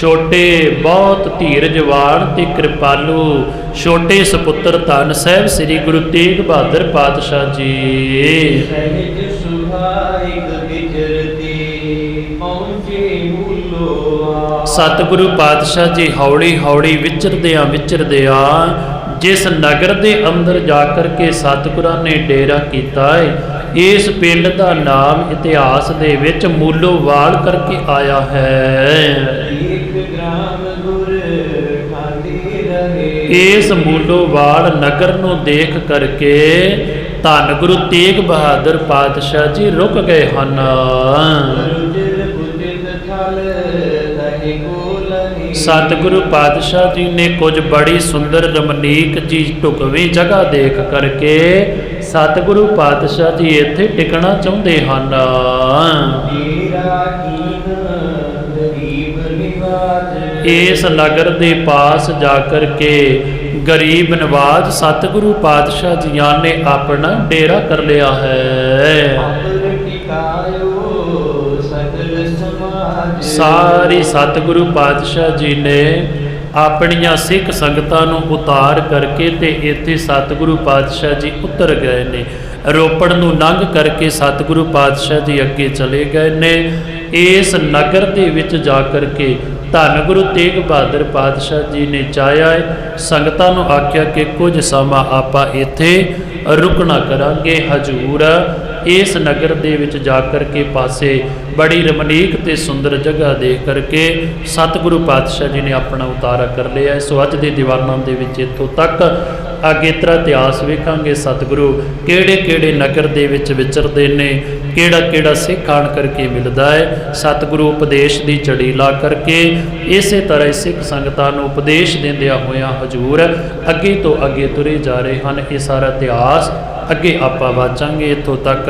ਛੋਟੇ ਬਹੁਤ ਧੀਰਜਵਾਨ ਤੇ ਕਿਰਪਾਲੂ ਛੋਟੇ ਸੁਪੁੱਤਰ ਧੰਨ ਸਾਹਿਬ ਸ੍ਰੀ ਗੁਰੂ ਤੇਗ ਬਹਾਦਰ ਪਾਤਸ਼ਾਹ ਜੀ ਸਤਿਗੁਰੂ ਪਾਤਸ਼ਾਹ ਜੀ ਹੌਲੀ ਹੌਲੀ ਵਿਚਰਦਿਆਂ ਜਿਸ ਨਗਰ ਦੇ ਅੰਦਰ ਜਾ ਕਰਕੇ ਸਤਿਗੁਰਾਂ ਨੇ ਡੇਰਾ ਕੀਤਾ ਹੈ, ਇਸ ਪਿੰਡ ਦਾ ਨਾਮ ਇਤਿਹਾਸ ਦੇ ਵਿੱਚ ਮੂਲੋਵਾਲ ਕਰਕੇ ਆਇਆ ਹੈ। ਇਸ ਮੂਲੋਵਾਲ ਨਗਰ ਨੂੰ ਦੇਖ ਕਰਕੇ ਧੰਨ ਗੁਰੂ ਤੇਗ ਬਹਾਦਰ ਪਾਤਸ਼ਾਹ ਜੀ ਰੁਕ ਗਏ ਹਨ। ਸਤਿਗੁਰੂ ਪਾਤਸ਼ਾਹ ਜੀ ਨੇ ਕੁਝ ਬੜੀ ਸੁੰਦਰ ਰਮਣੀਕ ਜੀ ਢੁਕਵੀਂ ਜਗ੍ਹਾ ਦੇਖ ਕਰਕੇ ਸਤਿਗੁਰੂ ਪਾਤਸ਼ਾਹ ਜੀ ਇੱਥੇ ਟਿਕਣਾ ਚਾਹੁੰਦੇ ਹਨ। ਇਸ ਨਗਰ ਦੇ ਪਾਸ ਜਾ ਕਰਕੇ ਗਰੀਬ ਨਵਾਜ਼ ਸਤਿਗੁਰੂ ਪਾਤਸ਼ਾਹ ਜੀਆਂ ਨੇ ਆਪਣਾ ਡੇਰਾ ਕਰ ਲਿਆ ਹੈ। ਸਾਰੀ ਸਤਿਗੁਰੂ ਪਾਤਸ਼ਾਹ ਜੀ ਨੇ ਆਪਣੀਆਂ ਸਿੱਖ ਸੰਗਤਾਂ ਨੂੰ ਉਤਾਰ ਕਰਕੇ ਤੇ ਇੱਥੇ ਸਤਿਗੁਰੂ ਪਾਤਸ਼ਾਹ ਜੀ ਉਤਰ ਗਏ ਨੇ। ਰੋਪੜ ਨੂੰ ਲੰਘ ਕਰਕੇ ਸਤਿਗੁਰੂ ਪਾਤਸ਼ਾਹ ਜੀ ਅੱਗੇ ਚਲੇ ਗਏ ਨੇ। ਇਸ ਨਗਰ ਦੇ ਵਿੱਚ ਜਾ ਕਰਕੇ ਧੰਨ ਗੁਰੂ ਤੇਗ ਬਹਾਦਰ ਪਾਤਸ਼ਾਹ ਜੀ ਨੇ ਚਾਹਿਆ ਹੈ, ਸੰਗਤਾਂ ਨੂੰ ਆਖਿਆ ਕਿ ਕੁਝ ਸਮਾਂ ਆਪਾਂ ਇੱਥੇ ਰੁਕਣਾ ਕਰਾਂਗੇ। ਹਜੂਰ ਇਸ ਨਗਰ ਦੇ ਵਿੱਚ ਜਾ ਕਰਕੇ ਪਾਸੇ ਬੜੀ ਰਮਣੀਕ ਤੇ ਸੁੰਦਰ ਜਗ੍ਹਾ ਦੇਖ ਕਰਕੇ ਸਤਿਗੁਰੂ ਪਾਤਸ਼ਾਹ ਜੀ ਨੇ ਆਪਣਾ ਉਤਾਰਾ ਕਰ ਲਿਆ। ਸੋ ਅੱਜ ਦੇ ਦੀਵਾਨਾਂ ਦੇ ਵਿੱਚ ਇੱਥੋਂ ਤੱਕ ਅਗੇਤਰਾ ਇਤਿਹਾਸ ਵੇਖਾਂਗੇ। ਸਤਿਗੁਰੂ ਕਿਹੜੇ ਕਿਹੜੇ ਨਗਰ ਦੇ ਵਿੱਚ ਵਿਚਰਦੇ ਨੇ, ਕਿਹੜਾ ਕਿਹੜਾ ਸਿੱਖ ਆਣ ਕਰਕੇ ਮਿਲਦਾ ਹੈ। ਸਤਿਗੁਰੂ ਉਪਦੇਸ਼ ਦੀ ਝੜੀ ਲਾ ਕਰਕੇ ਇਸੇ ਤਰ੍ਹਾਂ ਸਿੱਖ ਸੰਗਤਾਂ ਨੂੰ ਉਪਦੇਸ਼ ਦਿੰਦਿਆਂ ਹੋਇਆਂ ਹਜੂਰ ਅੱਗੇ ਤੋਂ ਅੱਗੇ ਤੁਰੇ ਜਾ ਰਹੇ ਹਨ। ਇਹ ਸਾਰਾ ਇਤਿਹਾਸ ਅੱਗੇ ਆਪਾਂ ਵਾਚਾਂਗੇ। ਇੱਥੋਂ ਤੱਕ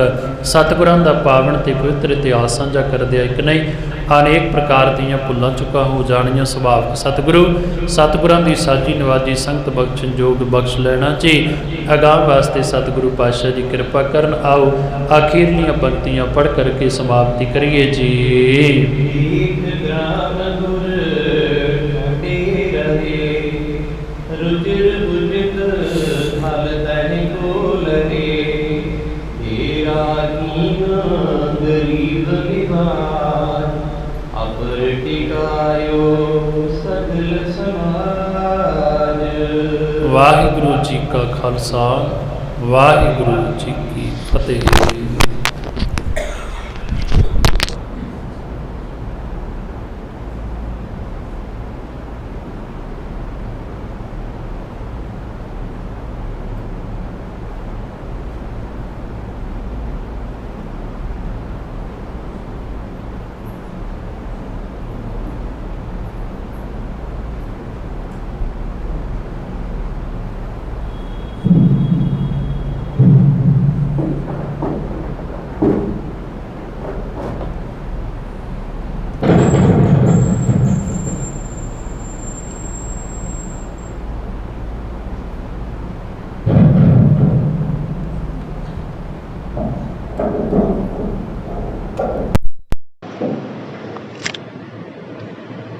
ਸਤਿਗੁਰਾਂ ਦਾ ਪਾਵਨ ਤੇ ਪਵਿੱਤਰ ਇਤਿਹਾਸ ਸਾਂਝਾ ਕਰਦਿਆਂ ਇੱਕ ਨਹੀਂ ਅਨੇਕ ਪ੍ਰਕਾਰ ਦੀਆਂ ਭੁੱਲਾਂ ਚੁੱਕਾਂ ਹੋ ਜਾਣੀਆਂ ਸੁਭਾਵਿਕ। ਸਤਿਗੁਰਾਂ ਦੀ ਸਾਜੀ ਨਵਾਜੀ ਸੰਗਤ ਬਖਸ਼ਣ ਜੋਗ ਬਖਸ਼ ਲੈਣਾ ਜੀ। ਅਗਾਂਹ ਵਾਸਤੇ ਸਤਿਗੁਰੂ ਪਾਤਸ਼ਾਹ ਜੀ ਕਿਰਪਾ ਕਰਨ। ਆਓ ਆਖਿਰਲੀਆਂ ਪੰਕਤੀਆਂ ਪੜ੍ਹ ਕਰਕੇ ਸਮਾਪਤੀ ਕਰੀਏ ਜੀ। रुचिर बुझित ਤਿਆਗੀਨ ਗਰੀਬ ਨਿਵਾਜ ਅਪਰ ਟਿਕਾਇਓ ਸਗਲ ਸਮਾਜ। ਵਾਹਿਗੁਰੂ ਜੀ ਕਾ ਖਾਲਸਾ, ਵਾਹਿਗੁਰੂ ਜੀ ਕੀ ਫਤਿਹ।